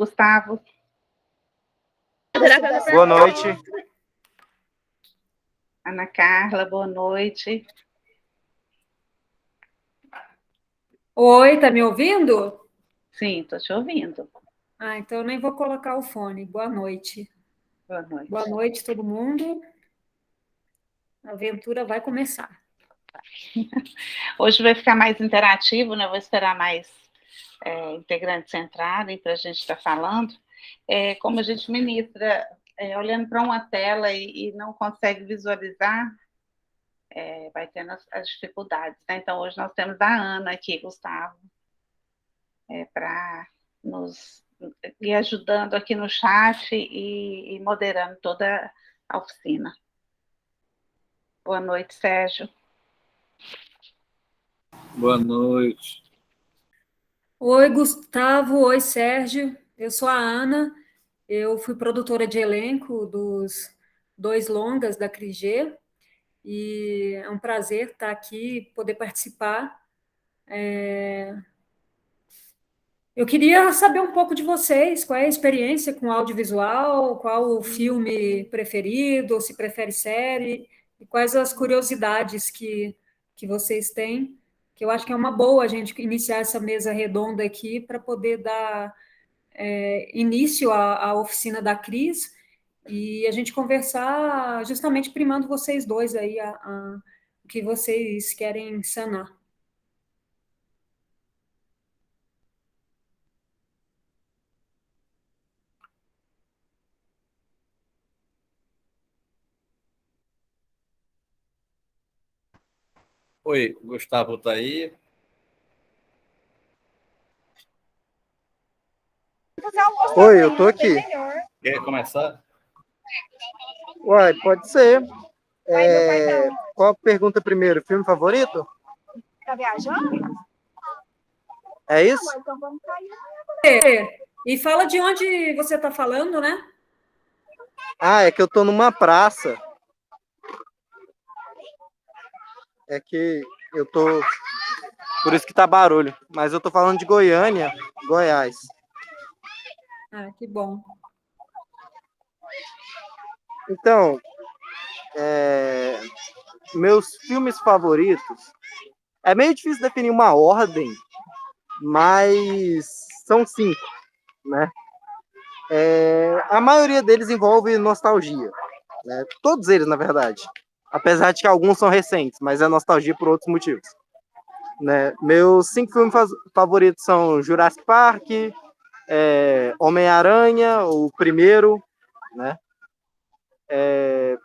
Gustavo. Boa noite. Ana Carla, boa noite. Oi, tá me ouvindo? Sim, estou te ouvindo. Então eu nem vou colocar o fone. Boa noite. Boa noite. Boa noite, todo mundo. A aventura vai começar. Hoje vai ficar mais interativo, né? Vou esperar mais integrantes entrarem para a gente estar falando. Como a gente ministra olhando para uma tela e não consegue visualizar, vai tendo as dificuldades. Né? Então, hoje nós temos a Ana aqui, Gustavo, para nos ir ajudando aqui no chat e moderando toda a oficina. Boa noite, Sérgio. Boa noite. Oi, Gustavo. Oi, Sérgio. Eu sou a Ana. Eu fui produtora de elenco dos 2 longas da CRIG e é um prazer estar aqui, poder participar. Eu queria saber um pouco de vocês, qual é a experiência com audiovisual, qual o filme preferido, ou se prefere série, e quais as curiosidades que vocês têm, que eu acho que é uma boa a gente iniciar essa mesa redonda aqui para poder dar início à oficina da Cris e a gente conversar justamente primando vocês dois aí o que vocês querem sanar. Oi, o Gustavo tá aí. Oi, eu tô aqui. Quer começar? Uai, pode ser. Qual a pergunta primeiro? Filme favorito? Tá viajando? É isso? Então vamos sair. E fala de onde você está falando, né? É que eu tô numa praça. É que eu tô... Por isso que tá barulho. Mas eu tô falando de Goiânia, Goiás. Que bom. Então, meus filmes favoritos... É meio difícil definir uma ordem, mas são 5, né? A maioria deles envolve nostalgia, né? Todos eles, na verdade. Apesar de que alguns são recentes, mas é nostalgia por outros motivos. Né? Meus 5 filmes favoritos são Jurassic Park, Homem-Aranha, o primeiro, né?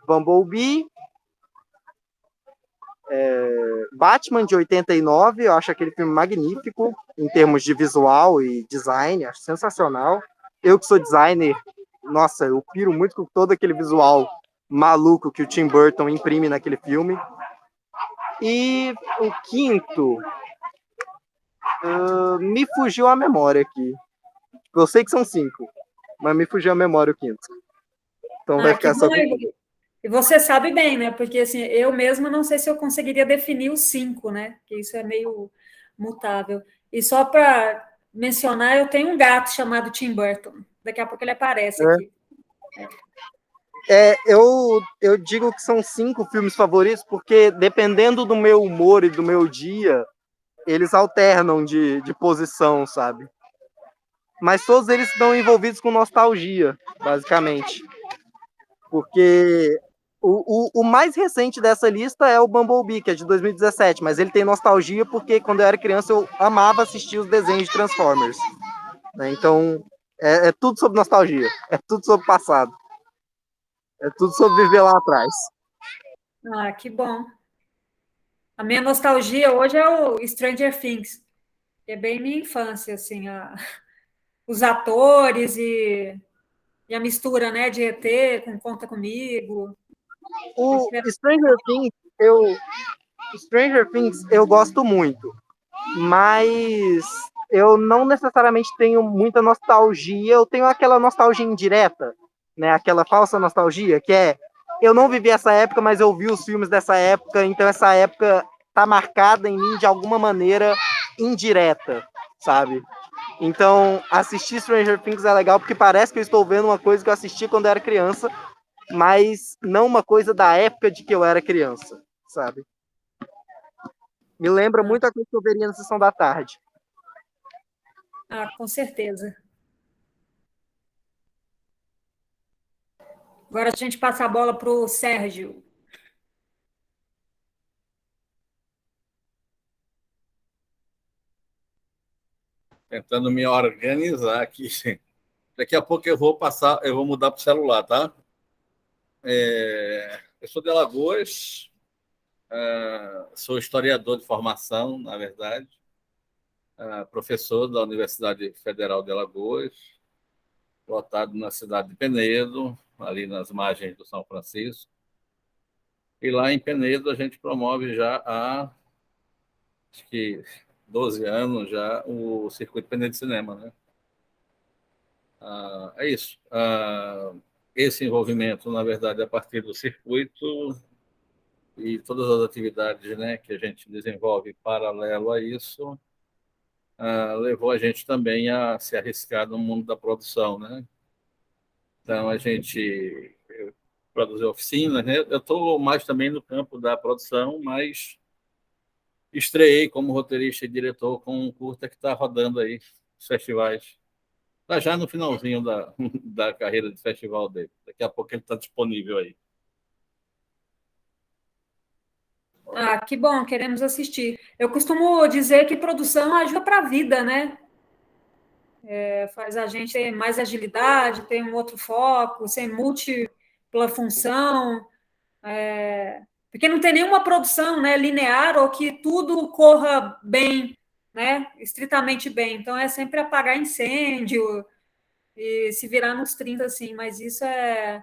Bumblebee, Batman de 89, eu acho aquele filme magnífico em termos de visual e design, acho sensacional. Eu que sou designer, nossa, eu piro muito com todo aquele visual maluco que o Tim Burton imprime naquele filme. E o quinto, me fugiu a memória aqui. Eu sei que são 5, mas me fugiu a memória o quinto. Então vai ficar só... E você sabe bem, né? Porque assim, eu mesma não sei se eu conseguiria definir os 5, né? Porque isso é meio mutável. E só para mencionar, eu tenho um gato chamado Tim Burton. Daqui a pouco ele aparece aqui. Eu digo que são 5 filmes favoritos porque, dependendo do meu humor e do meu dia, eles alternam de posição, sabe? Mas todos eles estão envolvidos com nostalgia, basicamente. Porque o mais recente dessa lista é o Bumblebee, que é de 2017, mas ele tem nostalgia porque, quando eu era criança, eu amava assistir os desenhos de Transformers. Né? Então, é tudo sobre nostalgia, é tudo sobre passado. É tudo sobre viver lá atrás. Que bom. A minha nostalgia hoje é o Stranger Things, que é bem minha infância, assim, os atores e a mistura, né, de ET com Conta Comigo. O Stranger Things eu gosto muito, mas eu não necessariamente tenho muita nostalgia, eu tenho aquela nostalgia indireta, né? Aquela falsa nostalgia, que eu não vivi essa época, mas eu vi os filmes dessa época, então essa época tá marcada em mim de alguma maneira indireta, sabe? Então, assistir Stranger Things é legal porque parece que eu estou vendo uma coisa que eu assisti quando eu era criança, mas não uma coisa da época de que eu era criança, sabe? Me lembra muito a coisa que eu veria na sessão da tarde. Ah, com certeza. Agora a gente passa a bola para o Sérgio. Tentando me organizar aqui. Daqui a pouco eu vou mudar para o celular, tá? Eu sou de Alagoas, sou historiador de formação, na verdade, professor da Universidade Federal de Alagoas, lotado na cidade de Penedo, ali nas margens do São Francisco. E lá em Penedo a gente promove já há, acho que 12 anos já, o Circuito Penedo de Cinema, né? É isso. Esse envolvimento, na verdade, a partir do circuito e todas as atividades, né, que a gente desenvolve paralelo a isso, levou a gente também a se arriscar no mundo da produção, né? Então, a gente produziu oficinas, né? Eu estou mais também no campo da produção, mas estreei como roteirista e diretor com um curta que está rodando aí nos festivais. Está já no finalzinho da carreira de festival dele. Daqui a pouco ele está disponível aí. Ah, que bom, queremos assistir. Eu costumo dizer que produção ajuda para a vida, né? Faz a gente ter mais agilidade, ter um outro foco, ser múltipla função, porque não tem nenhuma produção, né, linear ou que tudo corra bem, né, estritamente bem. Então, é sempre apagar incêndio e se virar nos 30, assim, mas isso é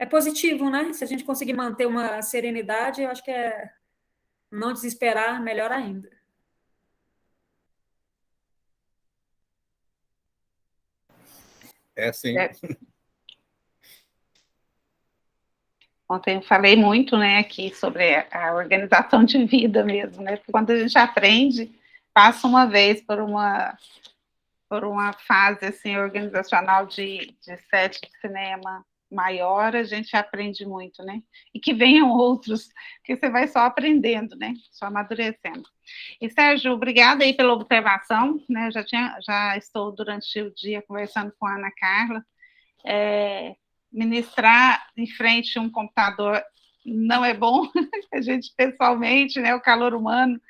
positivo, né? Se a gente conseguir manter uma serenidade, eu acho que não desesperar, melhor ainda. É assim. Ontem eu falei muito, né, aqui sobre a organização de vida mesmo, né? Porque quando a gente aprende, passa uma vez por uma fase assim organizacional de set de cinema maior, a gente aprende muito, né? E que venham outros, que você vai só aprendendo, né? Só amadurecendo. E Sérgio, obrigada aí pela observação, né? Eu já estou durante o dia conversando com a Ana Carla. Ministrar em frente a um computador não é bom, a gente pessoalmente, né? O calor humano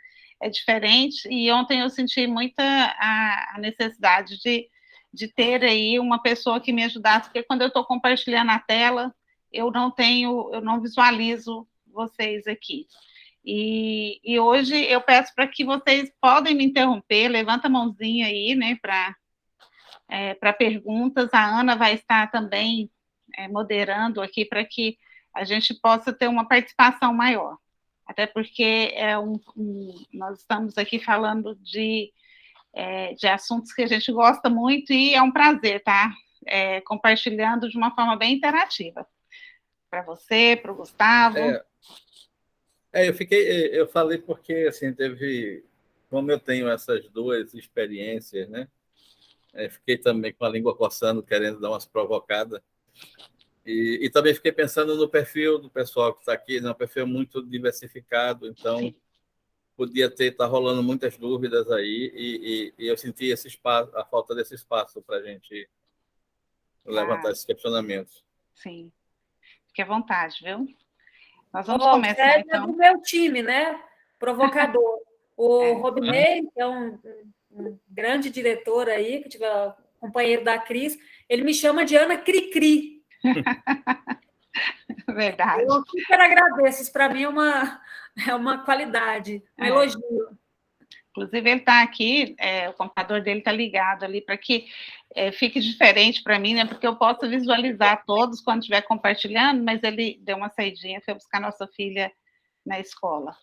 é diferente, e ontem eu senti muita a necessidade de ter aí uma pessoa que me ajudasse, porque quando eu estou compartilhando a tela, eu não visualizo vocês aqui. E hoje eu peço para que vocês podem me interromper, levanta a mãozinha aí, né, para perguntas. A Ana vai estar também moderando aqui para que a gente possa ter uma participação maior. Até porque nós estamos aqui falando de assuntos que a gente gosta muito e é um prazer estar compartilhando de uma forma bem interativa. Para você, para o Gustavo. Eu falei porque, assim, como eu tenho essas duas experiências, né? Fiquei também com a língua coçando, querendo dar umas provocadas. E também fiquei pensando no perfil do pessoal que está aqui, né? Um perfil muito diversificado, então sim, podia estar rolando muitas dúvidas aí, e eu senti esse espaço, a falta desse espaço para a gente levantar esses questionamentos. Sim, fique à vontade, viu? Nós vamos começar, então. É do meu time, né? Provocador. O Robinei, que é um grande diretor aí, que tive companheiro da Cris, ele me chama de Ana Cri-Cri. Verdade. Eu super agradeço, isso para mim é uma qualidade, um elogio. Inclusive, ele está aqui, o computador dele está ligado ali, para que fique diferente para mim, né? Porque eu posso visualizar todos quando estiver compartilhando, mas ele deu uma saidinha, foi buscar nossa filha na escola.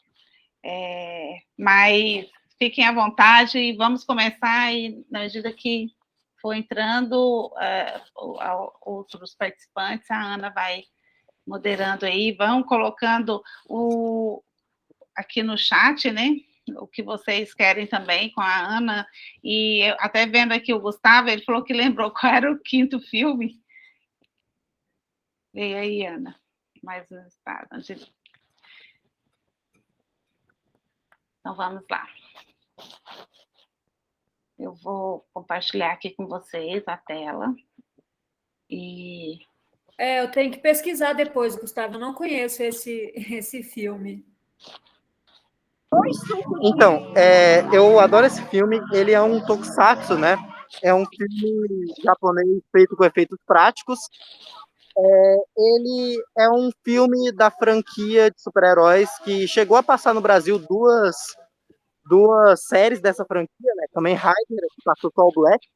Mas fiquem à vontade e vamos começar, e na medida que for entrando outros participantes, a Ana vai moderando aí, vão colocando aqui no chat, né? o que vocês querem também com a Ana. E eu, até vendo aqui o Gustavo, ele falou que lembrou qual era o quinto filme. E aí, Ana? Mais um estado. Então, vamos lá. Eu vou compartilhar aqui com vocês a tela. Eu tenho que pesquisar depois, Gustavo. Eu não conheço esse filme. Então, eu adoro esse filme. Ele é um tokusatsu, né? É um filme japonês feito com efeitos práticos. Ele é um filme da franquia de super-heróis que chegou a passar no Brasil duas séries dessa franquia, né? Kamen Rider, que passou só o Black.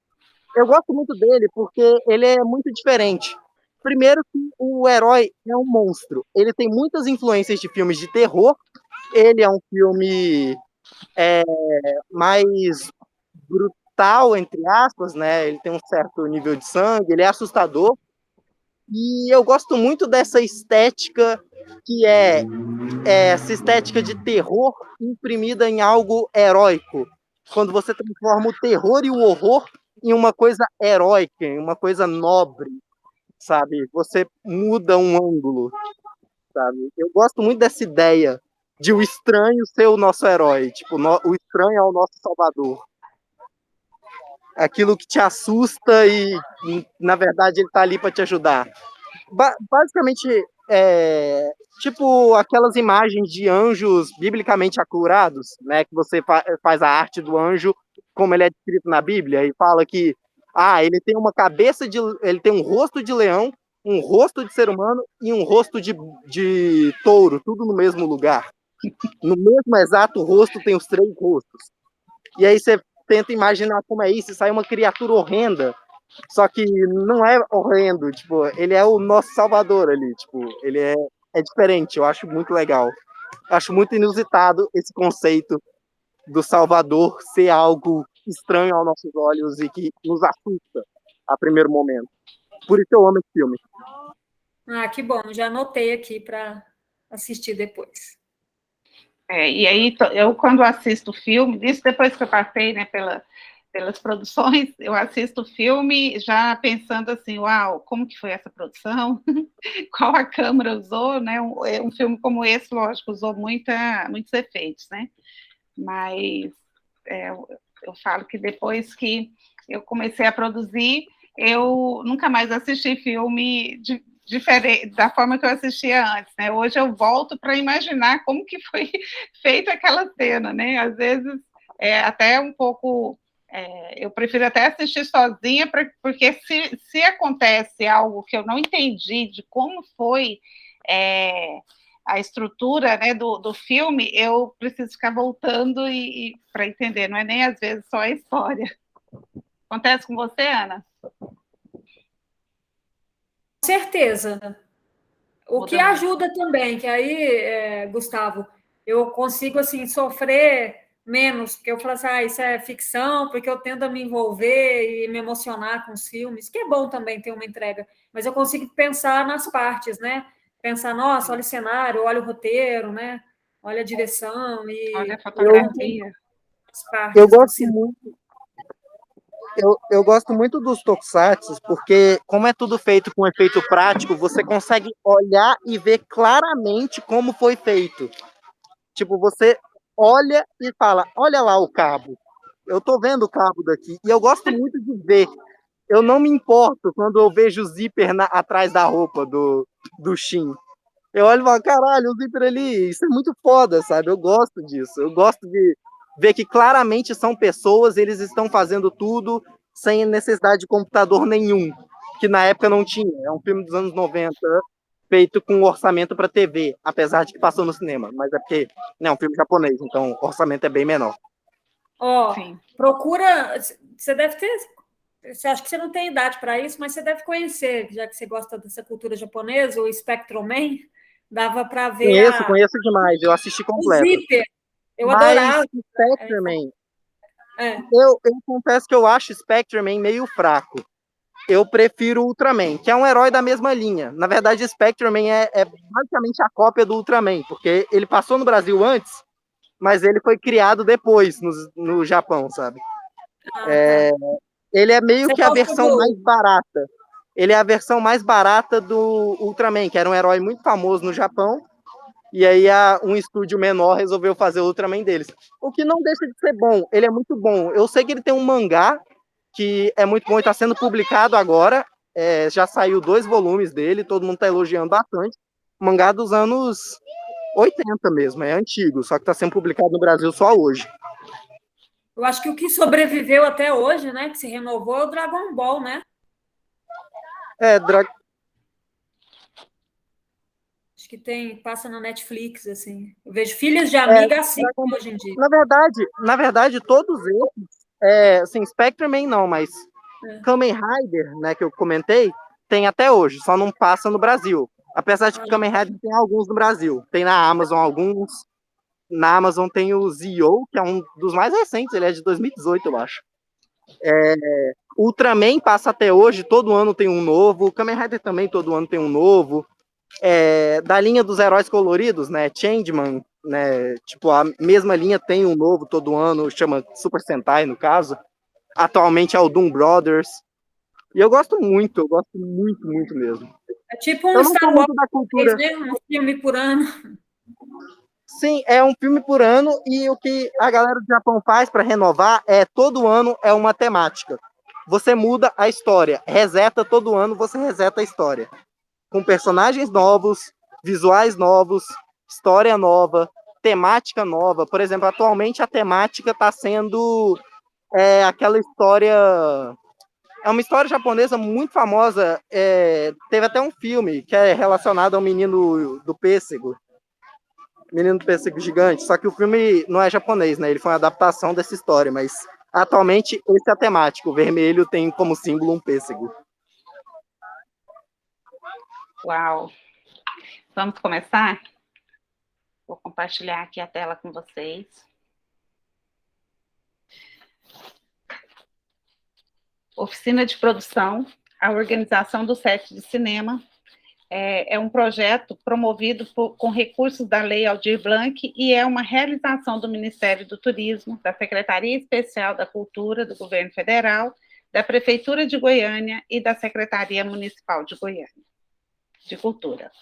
Eu gosto muito dele porque ele é muito diferente. Primeiro que o herói é um monstro. Ele tem muitas influências de filmes de terror. Ele é um filme mais brutal, entre aspas, né? Ele tem um certo nível de sangue, ele é assustador. E eu gosto muito dessa estética que é essa estética de terror imprimida em algo heróico. Quando você transforma o terror e o horror em uma coisa heróica, em uma coisa nobre, sabe? Você muda um ângulo, sabe? Eu gosto muito dessa ideia de o estranho ser o nosso herói, tipo, o estranho é o nosso salvador. Aquilo que te assusta e, na verdade, ele tá ali para te ajudar. Basicamente, tipo aquelas imagens de anjos biblicamente acurados, né? Que você faz a arte do anjo como ele é descrito na Bíblia e fala que ele tem uma ele tem um rosto de leão, um rosto de ser humano e um rosto de touro, tudo no mesmo lugar. No mesmo exato rosto tem os 3 rostos. E aí você tenta imaginar como é isso, e sai uma criatura horrenda. Só que não é horrendo, tipo, ele é o nosso salvador ali, tipo, ele é diferente, eu acho muito legal. Eu acho muito inusitado esse conceito do salvador ser algo estranho aos nossos olhos e que nos assusta a primeiro momento. Por isso eu amo esse filme. Que bom, já anotei aqui para assistir depois. E aí, eu quando assisto filme, isso depois que eu passei, né, pelas produções, eu assisto o filme já pensando assim, uau, como que foi essa produção? Qual a câmera usou, né? Um filme como esse, lógico, usou muitos efeitos, né? Mas eu falo que depois que eu comecei a produzir, eu nunca mais assisti filme diferente da forma que eu assistia antes, né? Hoje eu volto para imaginar como que foi feita aquela cena, né? Às vezes até um pouco eu prefiro até assistir sozinha, porque se acontece algo que eu não entendi de como foi a estrutura, né, do filme, eu preciso ficar voltando para entender, não é nem às vezes só a história. Acontece com você, Ana? Com certeza. O que ajuda também, que aí, Gustavo, eu consigo assim sofrer menos, porque eu falo assim, isso é ficção, porque eu tendo a me envolver e me emocionar com os filmes, que é bom também ter uma entrega, mas eu consigo pensar nas partes, né? Pensar, nossa, olha o cenário, olha o roteiro, né? Olha a direção olha a fotografia. Eu gosto muito. Eu gosto muito dos tokusatsu, porque como é tudo feito com efeito prático, você consegue olhar e ver claramente como foi feito. Tipo, você olha e fala, olha lá o cabo. Eu tô vendo o cabo daqui. E eu gosto muito de ver. Eu não me importo quando eu vejo o zíper atrás da roupa do Shin. Eu olho e falo, caralho, o zíper ali, isso é muito foda, sabe? Eu gosto disso. Eu gosto de ver que claramente são pessoas, eles estão fazendo tudo sem necessidade de computador nenhum, que na época não tinha. É um filme dos anos 90, feito com orçamento para TV, apesar de que passou no cinema, mas é porque é um filme japonês, então o orçamento é bem menor. Procura, você deve ter, você acha que você não tem idade para isso, mas você deve conhecer, já que você gosta dessa cultura japonesa, o Spectrum Man, dava para ver. Conheço demais, eu assisti completo. O Zíper, eu adorava. Spectrum Man, eu confesso que eu acho Spectrum Man meio fraco. Eu prefiro o Ultraman, que é um herói da mesma linha. Na verdade, Spectrum Man é basicamente a cópia do Ultraman, porque ele passou no Brasil antes, mas ele foi criado depois no Japão, sabe? Ah, É, ele é meio Você que a gosta versão mais barata. Ele é a versão mais barata do Ultraman, que era um herói muito famoso no Japão. E aí um estúdio menor resolveu fazer o Ultraman deles. O que não deixa de ser bom. Ele é muito bom. Eu sei que ele tem um mangá que é muito bom e está sendo publicado agora. Já saiu 2 volumes dele, todo mundo está elogiando bastante. Mangá dos anos 80 mesmo, é antigo, só que está sendo publicado no Brasil só hoje. Eu acho que o que sobreviveu até hoje, né, que se renovou, é o Dragon Ball, né? Acho que passa na Netflix, assim. Eu vejo Filhos de Amiga assim hoje em dia. Na verdade, todos eles, assim, Spectreman não, mas Kamen Rider, né, que eu comentei, tem até hoje, só não passa no Brasil. Apesar de que Kamen Rider tem alguns no Brasil. Tem na Amazon alguns. Na Amazon tem o Zio, que é um dos mais recentes, ele é de 2018, eu acho. Ultraman passa até hoje, todo ano tem um novo. Kamen Rider também, todo ano tem um novo. Da linha dos heróis coloridos, né, Changeman, né, tipo, a mesma linha tem um novo todo ano, chama Super Sentai, no caso. Atualmente é o Doom Brothers. E eu gosto muito mesmo. É tipo um Eu não sou Star Wars, muito da cultura. né? Um filme por ano. Sim, é um filme por ano e o que a galera do Japão faz para renovar todo ano é uma temática. Você muda a história, reseta todo ano, você reseta a história. Com personagens novos, visuais novos, história nova, temática nova. Por exemplo, atualmente a temática está sendo aquela história. É uma história japonesa muito famosa. Teve até um filme que é relacionado ao menino do pêssego. Menino do Pêssego Gigante, só que o filme não é japonês, né? Ele foi uma adaptação dessa história, mas atualmente esse é a temática. O vermelho tem como símbolo um pêssego. Uau! Vamos começar? Vou compartilhar aqui a tela com vocês. Oficina de Produção, a organização do set de cinema, é um projeto promovido com recursos da Lei Aldir Blanc e é uma realização do Ministério do Turismo, da Secretaria Especial da Cultura do Governo Federal, da Prefeitura de Goiânia e da Secretaria Municipal de Goiânia, de Cultura.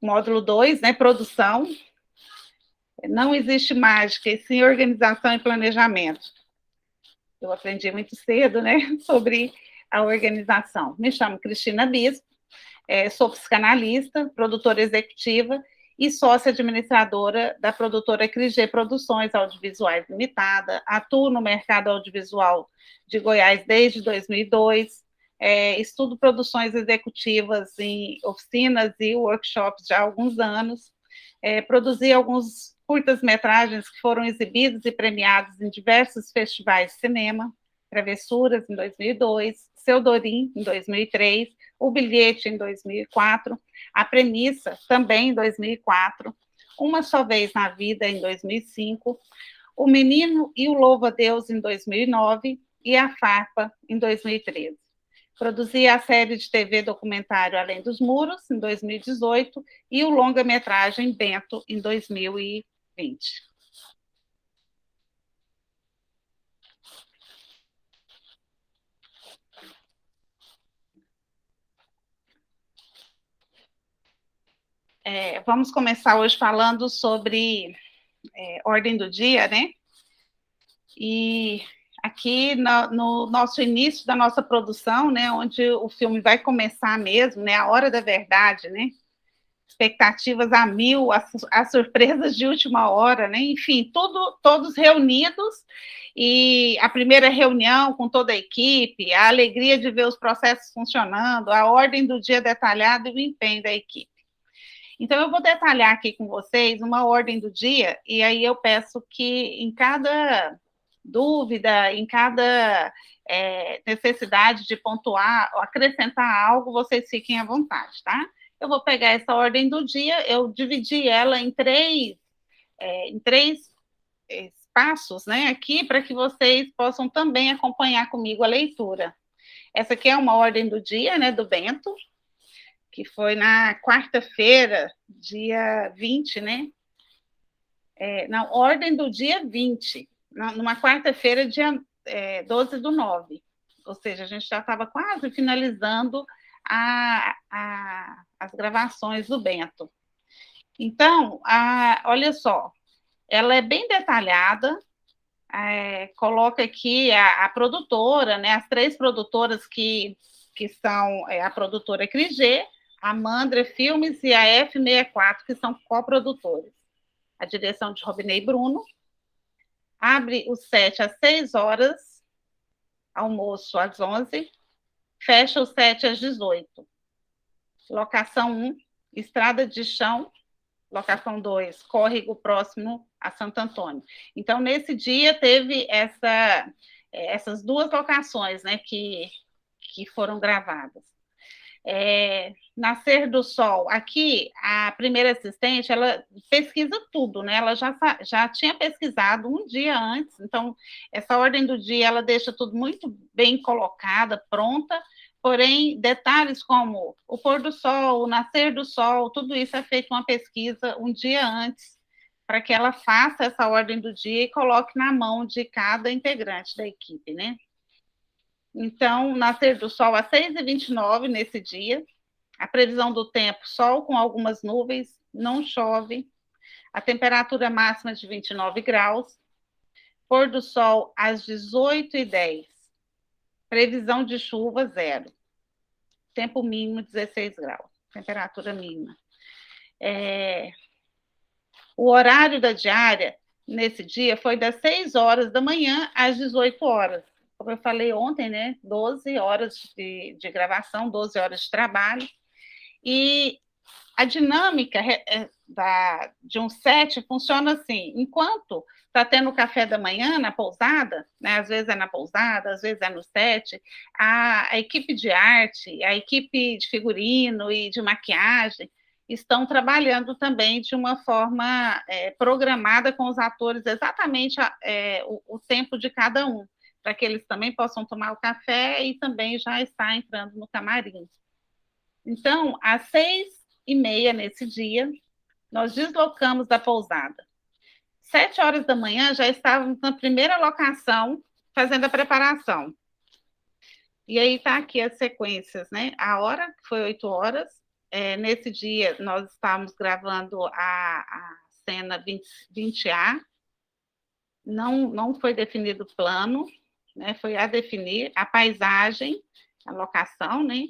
Módulo 2, né, produção. Não existe mágica, e sim organização e planejamento. Eu aprendi muito cedo, né, sobre a organização. Me chamo Cristina Bispo, sou psicanalista, produtora executiva e sócia administradora da produtora CRIG Produções Audiovisuais Limitada. Atuo no mercado audiovisual de Goiás desde 2002. Estudo produções executivas em oficinas e workshops já há alguns anos. Produzi alguns curtas-metragens que foram exibidos e premiados em diversos festivais de cinema, Travessuras, em 2002, Pseudorim, em 2003, O Bilhete, em 2004, A Premissa, também em 2004, Uma Só Vez na Vida, em 2005, O Menino e o Louva-a-Deus, em 2009, e A Farpa, em 2013. Produzi a série de TV documentário Além dos Muros, em 2018, e o longa-metragem Bento, em 2020. Vamos começar hoje falando sobre ordem do dia, né? E aqui no nosso início da nossa produção, né, onde o filme vai começar mesmo, né, a hora da verdade, né? Expectativas a mil, as surpresas de última hora, né? Enfim, todos reunidos, e a primeira reunião com toda a equipe, a alegria de ver os processos funcionando, a ordem do dia detalhada e o empenho da equipe. Então, eu vou detalhar aqui com vocês uma ordem do dia, e aí eu peço que em cada dúvida, em cada necessidade de pontuar ou acrescentar algo, vocês fiquem à vontade, tá? Eu vou pegar essa ordem do dia, eu dividi ela em três espaços, né, aqui, para que vocês possam também acompanhar comigo a leitura. Essa aqui é uma ordem do dia, né, do Bento, que foi na quarta-feira, dia 20, né? Na ordem do dia 20, numa quarta-feira, dia 12/9. Ou seja, a gente já estava quase finalizando as gravações do Bento. Então, olha só, ela é bem detalhada, coloca aqui a produtora, né, as 3 produtoras que são a produtora Crigê, a Mandra Filmes e a F64, que são coprodutores. A direção de Robinei Bruno. Abre o set às 6 horas, almoço às 11, fecha o set às 18. Locação 1, estrada de chão. Locação 2, córrego próximo a Santo Antônio. Então, nesse dia, teve essas 2 locações, né, que foram gravadas. Nascer do Sol. Aqui, a primeira assistente, ela pesquisa tudo, né? Ela já tinha pesquisado um dia antes, então, essa ordem do dia, ela deixa tudo muito bem colocada, pronta, porém, detalhes como o pôr do sol, o nascer do sol, tudo isso é feito uma pesquisa um dia antes, para que ela faça essa ordem do dia e coloque na mão de cada integrante da equipe, né? Então, nascer do sol às 6h29 nesse dia. A previsão do tempo, sol com algumas nuvens, não chove. A temperatura máxima de 29 graus. Pôr do sol às 18h10. Previsão de chuva, 0. Tempo mínimo, 16 graus. Temperatura mínima. O horário da diária, nesse dia, foi das 6 horas da manhã às 18 horas. Como eu falei ontem, né? 12 horas de gravação, 12 horas de trabalho. E a dinâmica de um set funciona assim: enquanto está tendo o café da manhã na pousada, né, às vezes é na pousada, às vezes é no set, a equipe de arte, a equipe de figurino e de maquiagem estão trabalhando também de uma forma programada com os atores exatamente o tempo de cada um, para que eles também possam tomar o café e também já estar entrando no camarim. Então, às 6h30 nesse dia, nós deslocamos da pousada. 7 horas da manhã, já estávamos na primeira locação, fazendo a preparação. E aí está aqui as sequências, né? A hora, que foi 8 horas. Nesse dia, nós estávamos gravando a cena 20A. Não foi definido o plano, né? Foi a definir a paisagem, a locação, né?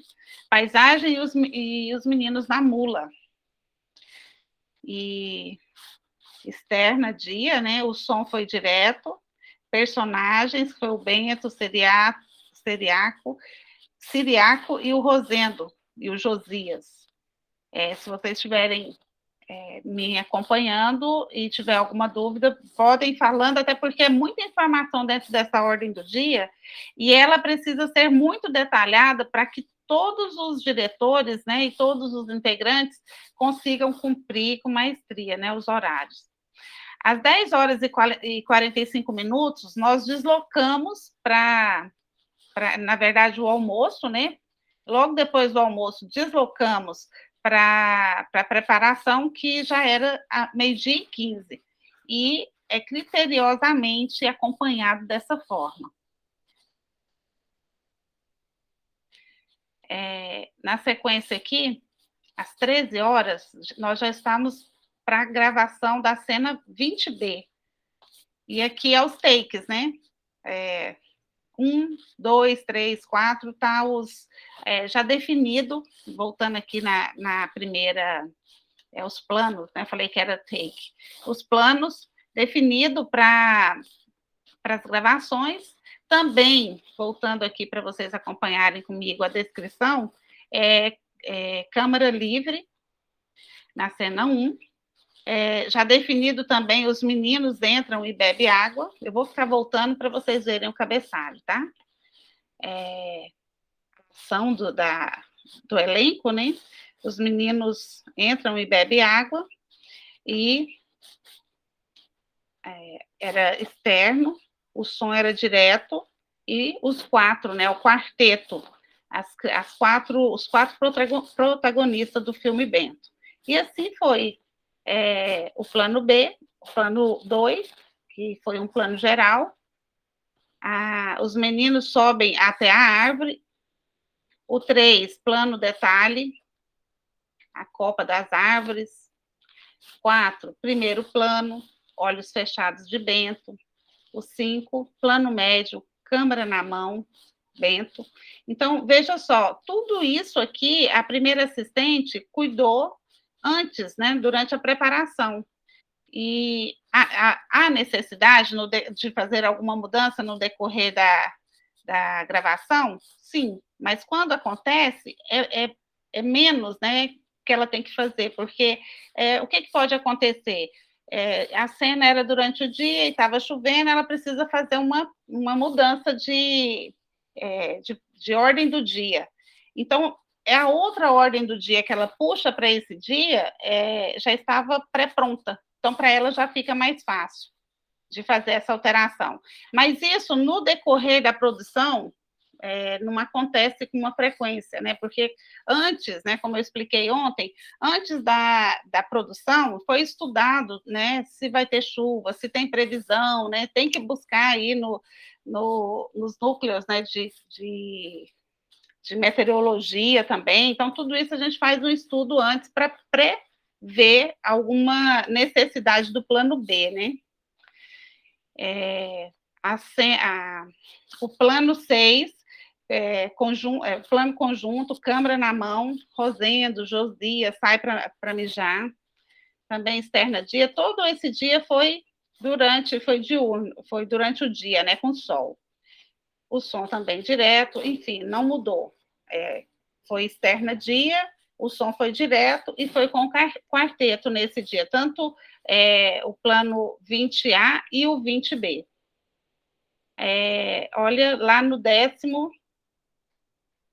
Paisagem e os meninos na mula. E externa, dia, né? O som foi direto. Personagens, foi o Bento, Siriaco e o Rosendo, e o Josias. Se vocês estiverem me acompanhando e tiver alguma dúvida, podem ir falando, até porque é muita informação dentro dessa ordem do dia, e ela precisa ser muito detalhada para que todos os diretores, né, e todos os integrantes consigam cumprir com maestria, né, os horários. Às 10 horas e 45 minutos, nós deslocamos para, na verdade, o almoço, né? Logo depois do almoço, deslocamos para a preparação, que já era 12h15, e é criteriosamente acompanhado dessa forma. Na sequência aqui, às 13 horas, nós já estamos para a gravação da cena 20B. E aqui é os takes, né? 1, 2, 3, 4, tá já definido, voltando aqui na primeira, os planos, né? Falei que era take. Os planos definidos para as gravações, também, voltando aqui para vocês acompanharem comigo a descrição, câmera livre, na cena 1, já definido também, os meninos entram e bebem água. Eu vou ficar voltando para vocês verem o cabeçalho, tá? Ação do elenco, né? Os meninos entram e bebem água, e era externo, o som era direto, e os 4, né? O quarteto os quatro protagonistas do filme Bento. E assim foi o plano B, o plano 2, que foi um plano geral. Os meninos sobem até a árvore. O 3, plano detalhe, a copa das árvores. 4, primeiro plano, olhos fechados de Bento. O 5, plano médio, câmera na mão, Bento. Então, veja só, tudo isso aqui, a primeira assistente cuidou antes, né, durante a preparação. E há necessidade de fazer alguma mudança no decorrer da gravação? Sim, mas quando acontece, é menos, né, que ela tem que fazer, porque o que pode acontecer? A cena era durante o dia e estava chovendo, ela precisa fazer uma mudança de ordem do dia. Então, a outra ordem do dia que ela puxa para esse dia já estava pré-pronta. Então, para ela já fica mais fácil de fazer essa alteração. Mas isso, no decorrer da produção, não acontece com uma frequência, né? Porque antes, né, como eu expliquei ontem, antes da produção, foi estudado, né, se vai ter chuva, se tem previsão, né? Tem que buscar aí nos núcleos, né, de meteorologia também. Então, tudo isso a gente faz um estudo antes para prever alguma necessidade do plano B, né? O plano 6, plano conjunto, câmera na mão, Rosendo, Josias, sai para mijar, também externa dia, todo esse dia foi diurno, foi durante o dia, né, com sol. O som também direto, enfim, não mudou. Foi externa dia, o som foi direto e foi com quarteto nesse dia, tanto o plano 20A e o 20B. Olha, lá no 10º,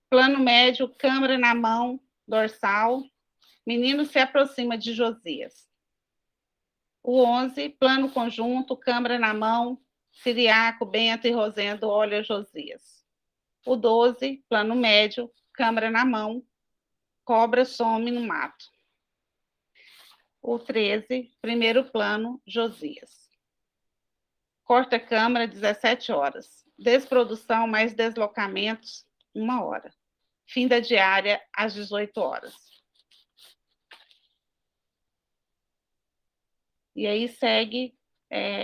plano médio, câmera na mão, dorsal, menino se aproxima de Josias. O 11, plano conjunto, câmera na mão, Ciriaco, Bento e Rosendo olha Josias. O 12, plano médio, câmera na mão, cobra some no mato. O 13, primeiro plano, Josias. Corta câmera, 17 horas. Desprodução mais deslocamentos, 1 hora. Fim da diária, às 18 horas. E aí segue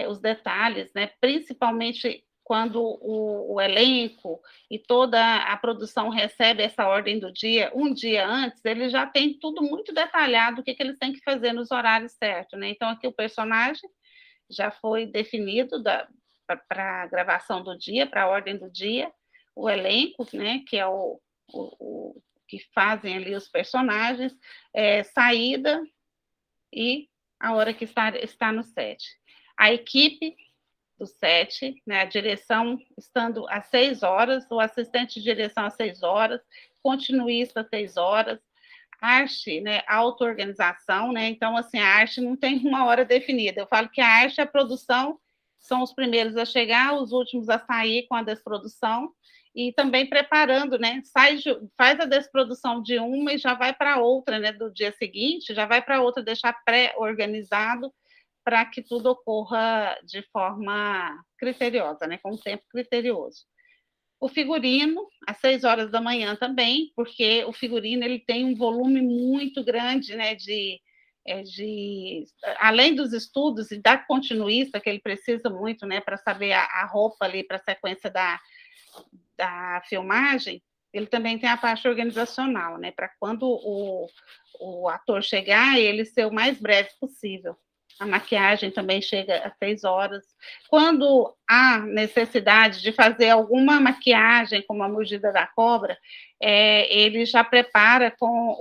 os detalhes, né? Principalmente quando o elenco e toda a produção recebe essa ordem do dia, um dia antes, ele já tem tudo muito detalhado, o que eles têm que fazer nos horários certos, né? Então, aqui o personagem já foi definido para a gravação do dia, para a ordem do dia, o elenco, né, que é o que fazem ali os personagens, saída e a hora que está no set. A equipe do set, né, a direção estando às 6 horas, o assistente de direção às 6 horas, continuista às 6 horas, arte, né, auto-organização, né, então, assim, a arte não tem uma hora definida, eu falo que a arte e a produção são os primeiros a chegar, os últimos a sair com a desprodução, e também preparando, né, faz a desprodução de uma e já vai para outra, né, do dia seguinte, já vai para outra, deixar pré-organizado, para que tudo ocorra de forma criteriosa, né, com um tempo criterioso. O figurino, às 6 horas da manhã também, porque o figurino ele tem um volume muito grande, né, além dos estudos e da continuista, que ele precisa muito, né, para saber a roupa ali, para a sequência da filmagem, ele também tem a parte organizacional, né, para quando o ator chegar, ele ser o mais breve possível. A maquiagem também chega às 6 horas. Quando há necessidade de fazer alguma maquiagem, como a mordida da cobra, ele já prepara com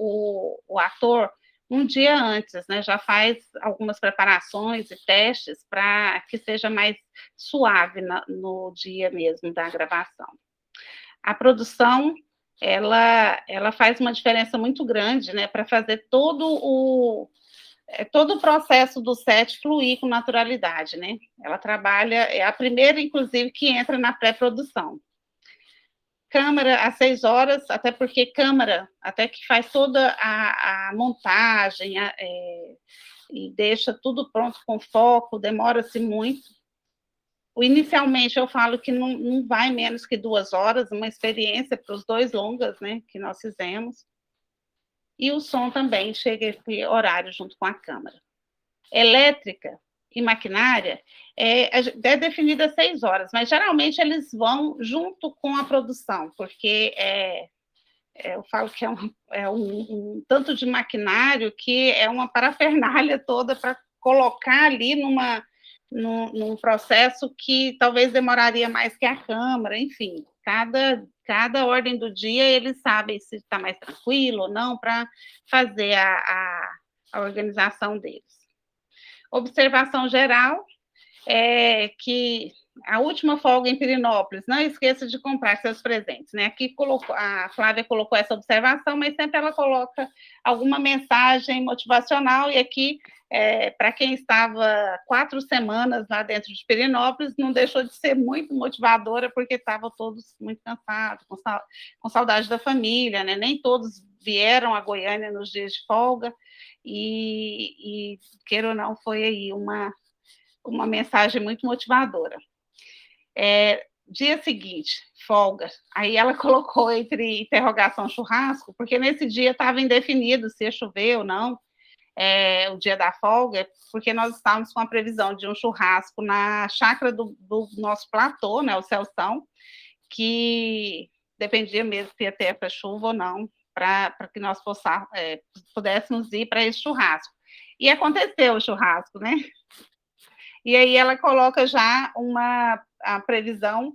o ator um dia antes, né? Já faz algumas preparações e testes para que seja mais suave no dia mesmo da gravação. A produção, ela faz uma diferença muito grande, né? Para fazer todo o processo do set fluir com naturalidade, né? Ela trabalha, é a primeira, inclusive, que entra na pré-produção. câmera às 6 horas, até porque câmera, até que faz toda a montagem e deixa tudo pronto com foco, demora-se muito. Inicialmente, eu falo que não vai menos que 2 horas, uma experiência para os 2 longas, né, que nós fizemos. E o som também chega esse horário junto com a câmera. Elétrica e maquinária é definida às 6 horas, mas geralmente eles vão junto com a produção, porque eu falo que é um tanto de maquinário que é uma parafernália toda para colocar ali num processo que talvez demoraria mais que a câmara, enfim, cada ordem do dia eles sabem se está mais tranquilo ou não para fazer a organização deles. Observação geral é que a última folga em Pirenópolis, não esqueça de comprar seus presentes, né? Aqui a Flávia colocou essa observação, mas sempre ela coloca alguma mensagem motivacional, e aqui, para quem estava 4 semanas lá dentro de Pirenópolis, não deixou de ser muito motivadora, porque estavam todos muito cansados, com saudade da família, né? Nem todos vieram a Goiânia nos dias de folga, e queira ou não, foi aí uma mensagem muito motivadora. Dia seguinte, folga. Aí ela colocou entre interrogação churrasco, porque nesse dia estava indefinido se ia chover ou não, o dia da folga, porque nós estávamos com a previsão de um churrasco na chácara do nosso platô, né, o Celção, que dependia mesmo se ia ter essa chuva ou não, para que nós pudéssemos ir para esse churrasco. E aconteceu o churrasco, né? E aí ela coloca já a previsão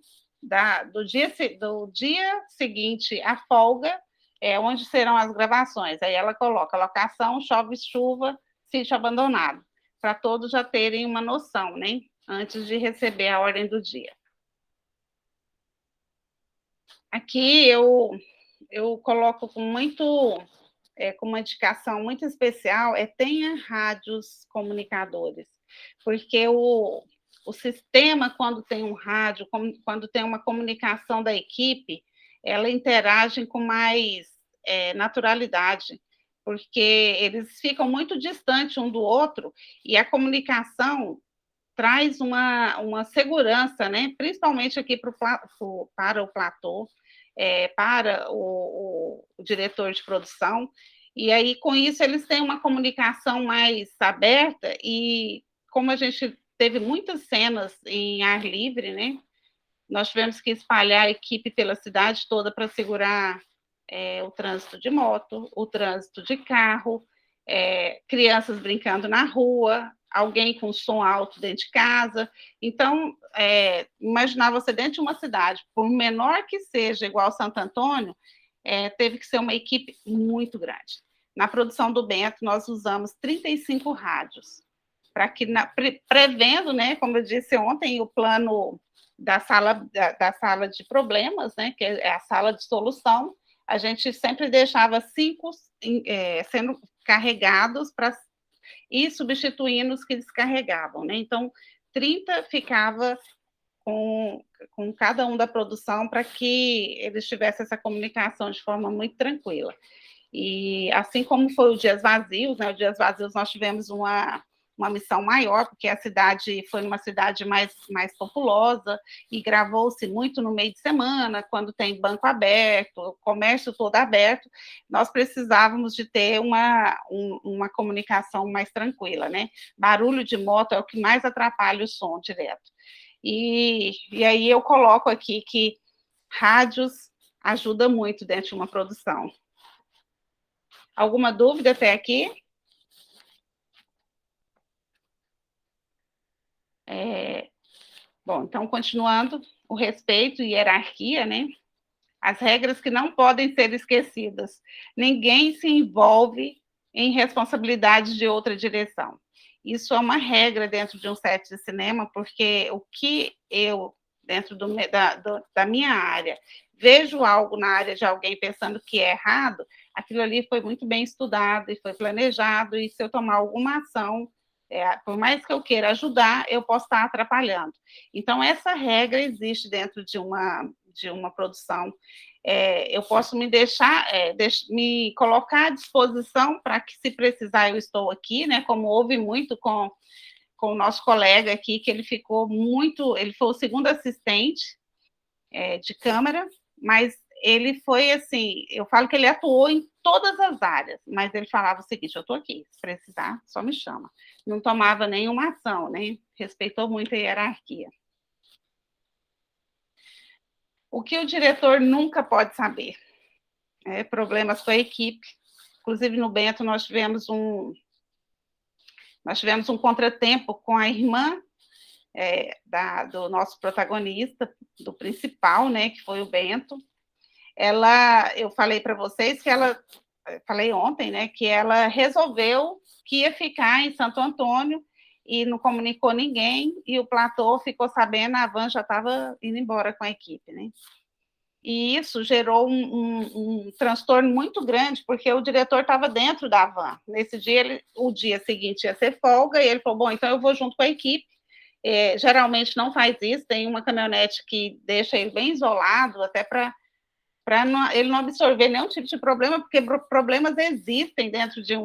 do dia seguinte à folga, onde serão as gravações. Aí ela coloca locação, chove, chuva, sítio abandonado, para todos já terem uma noção, né? Antes de receber a ordem do dia. Aqui eu coloco com uma indicação muito especial, tenha rádios comunicadores, porque o sistema, quando tem um rádio, quando tem uma comunicação da equipe, ela interage com mais naturalidade, porque eles ficam muito distantes um do outro, e a comunicação traz uma segurança, né? Principalmente aqui para o platô, para o diretor de produção, e aí, com isso, eles têm uma comunicação mais aberta, e como a gente teve muitas cenas em ar livre, né? Nós tivemos que espalhar a equipe pela cidade toda para segurar o trânsito de moto, o trânsito de carro, crianças brincando na rua, alguém com som alto dentro de casa. Então, imaginar você dentro de uma cidade, por menor que seja, igual Santo Antônio, teve que ser uma equipe muito grande. Na produção do Bento, nós usamos 35 rádios, para que, prevendo, né, como eu disse ontem, o plano da sala de problemas, né, que é a sala de solução, a gente sempre deixava 5 sendo carregados para ir substituindo os que descarregavam, né? Então, 30 ficava com cada um da produção para que eles tivessem essa comunicação de forma muito tranquila. E assim como foi o Dias Vazios, né? O Dias Vazios nós tivemos uma missão maior, porque a cidade foi uma cidade mais populosa, e gravou-se muito no meio de semana, quando tem banco aberto, o comércio todo aberto, nós precisávamos de ter uma comunicação mais tranquila, né? Barulho de moto é o que mais atrapalha o som direto. E aí eu coloco aqui que rádios ajuda muito dentro de uma produção. Alguma dúvida até aqui? Bom, então, continuando, o respeito e hierarquia, né? As regras que não podem ser esquecidas. Ninguém se envolve em responsabilidades de outra direção. Isso é uma regra dentro de um set de cinema, porque o que eu, dentro da minha área, vejo algo na área de alguém pensando que é errado, aquilo ali foi muito bem estudado e foi planejado, e se eu tomar alguma ação, por mais que eu queira ajudar, eu posso estar atrapalhando. Então, essa regra existe dentro de de uma produção, eu posso me me colocar à disposição para que, se precisar, eu estou aqui, né? Como houve muito com o nosso colega aqui, que ele foi o segundo assistente de câmera, mas ele foi assim, eu falo que ele atuou em todas as áreas, mas ele falava o seguinte: eu estou aqui, se precisar, só me chama. Não tomava nenhuma ação, né? Respeitou muito a hierarquia. O que o diretor nunca pode saber? Problemas com a equipe. Inclusive, no Bento, nós tivemos um contratempo com a irmã do nosso protagonista, do principal, né, que foi o Bento. Eu falei para vocês que falei ontem, né, que ela resolveu que ia ficar em Santo Antônio e não comunicou ninguém, e o platô ficou sabendo, a van já estava indo embora com a equipe, né? E isso gerou um transtorno muito grande, porque o diretor estava dentro da van. Nesse dia, o dia seguinte ia ser folga, e ele falou: bom, então eu vou junto com a equipe. Geralmente não faz isso, tem uma caminhonete que deixa ele bem isolado, até para ele não absorver nenhum tipo de problema, porque problemas existem dentro de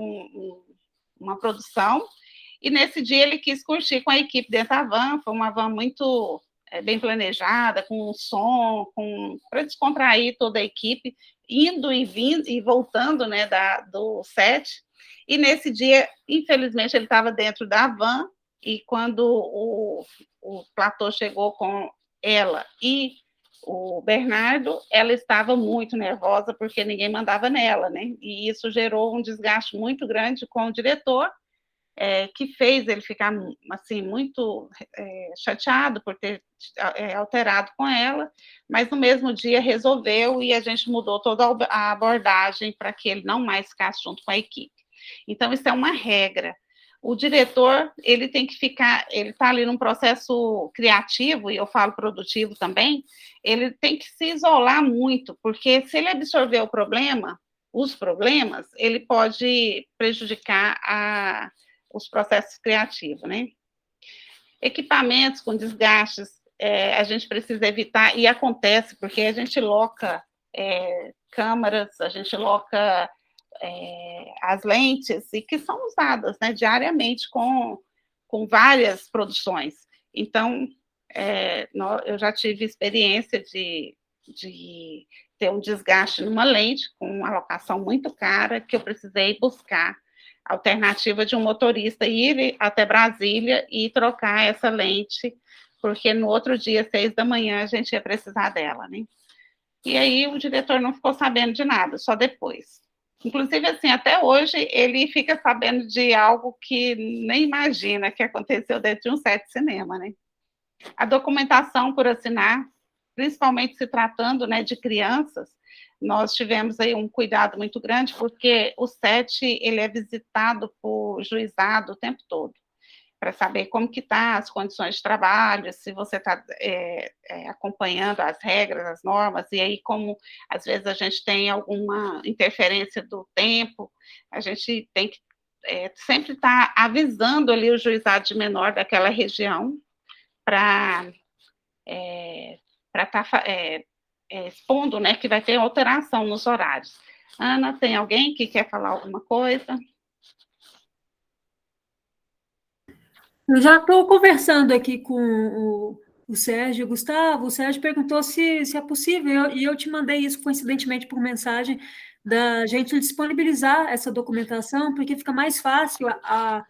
uma produção. E nesse dia ele quis curtir com a equipe dentro da van. Foi uma van muito bem planejada, com som, para descontrair toda a equipe, indo e vindo e voltando, né, do set. E nesse dia, infelizmente, ele estava dentro da van, e quando o platô chegou com ela e o Bernardo, ela estava muito nervosa, porque ninguém mandava nela, né? E isso gerou um desgaste muito grande com o diretor, que fez ele ficar assim, muito chateado por ter alterado com ela, mas no mesmo dia resolveu, e a gente mudou toda a abordagem para que ele não mais ficasse junto com a equipe. Então, isso é uma regra. O diretor, ele tem que ficar, ele está ali num processo criativo, e eu falo produtivo também, ele tem que se isolar muito, porque se ele absorver os problemas, ele pode prejudicar os processos criativos, né? Equipamentos com desgastes, a gente precisa evitar, e acontece, porque a gente loca câmeras, a gente loca as lentes, e que são usadas, né, diariamente com várias produções. Então, eu já tive experiência de ter um desgaste numa lente, com uma alocação muito cara, que eu precisei buscar alternativa de um motorista ir até Brasília e trocar essa lente, porque no outro dia, 6 da manhã, a gente ia precisar dela, né? E aí o diretor não ficou sabendo de nada, só depois. Inclusive, assim, até hoje, ele fica sabendo de algo que nem imagina que aconteceu dentro de um set de cinema, né? A documentação por assinar, principalmente se tratando, né, de crianças, nós tivemos aí um cuidado muito grande, porque o set, ele é visitado por juizado o tempo todo, para saber como que está as condições de trabalho, se você está acompanhando as regras, as normas, e aí como, às vezes, a gente tem alguma interferência do tempo, a gente tem que sempre estar avisando ali o juizado de menor daquela região, para estar expondo, né, que vai ter alteração nos horários. Ana, tem alguém que quer falar alguma coisa? Eu já estou conversando aqui com o Sérgio, Gustavo. O Sérgio perguntou se é possível, e eu te mandei isso coincidentemente por mensagem, da gente disponibilizar essa documentação, porque fica mais fácil a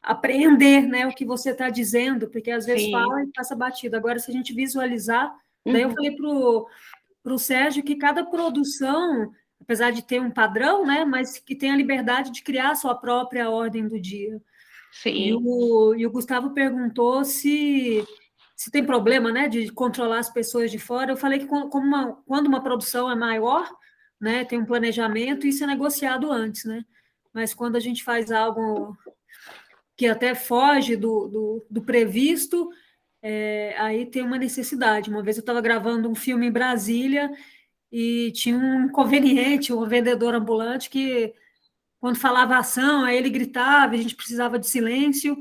apreender, né, o que você está dizendo, porque às vezes fala e passa batido. Agora, se a gente visualizar, daí eu falei para o Sérgio que cada produção, apesar de ter um padrão, né, mas que tem a liberdade de criar a sua própria ordem do dia. Sim. E o Gustavo perguntou se tem problema, né, de controlar as pessoas de fora. Eu falei que quando uma produção é maior, né, tem um planejamento, isso é negociado antes, né? Mas quando a gente faz algo que até foge do previsto, aí tem uma necessidade. Uma vez eu estava gravando um filme em Brasília e tinha um inconveniente, um vendedor ambulante que, quando falava ação, aí ele gritava, a gente precisava de silêncio.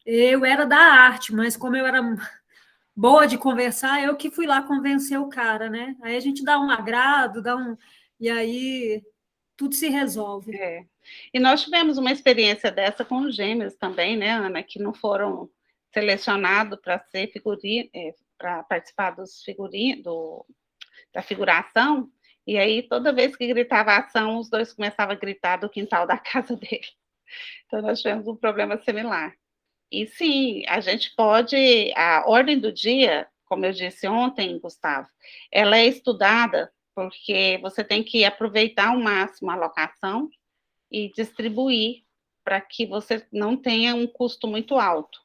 Eu era da arte, mas como eu era boa de conversar, eu que fui lá convencer o cara, né? Aí a gente dá um agrado, e aí tudo se resolve. É. E nós tivemos uma experiência dessa com os gêmeos também, né, Ana, que não foram selecionados para ser figurinha, para participar da figuração, e aí toda vez que gritava ação, os dois começavam a gritar do quintal da casa dele. Então nós tivemos um problema similar. E sim, a gente pode, a ordem do dia, como eu disse ontem, Gustavo, ela é estudada porque você tem que aproveitar ao máximo a locação e distribuir para que você não tenha um custo muito alto.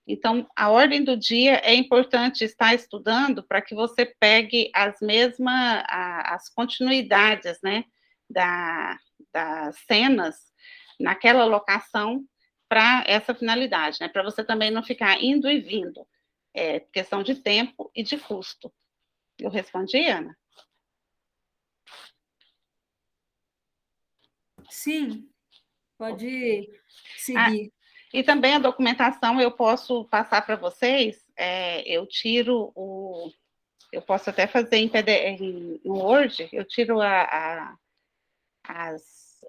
Então, a ordem do dia é importante estar estudando para que você pegue as mesmas, as continuidades, né, das cenas naquela locação para essa finalidade, né, para você também não ficar indo e vindo, questão de tempo e de custo. Eu respondi, Ana? Sim, pode seguir. E também a documentação eu posso passar para vocês, eu posso até fazer em PDF, no Word, eu tiro as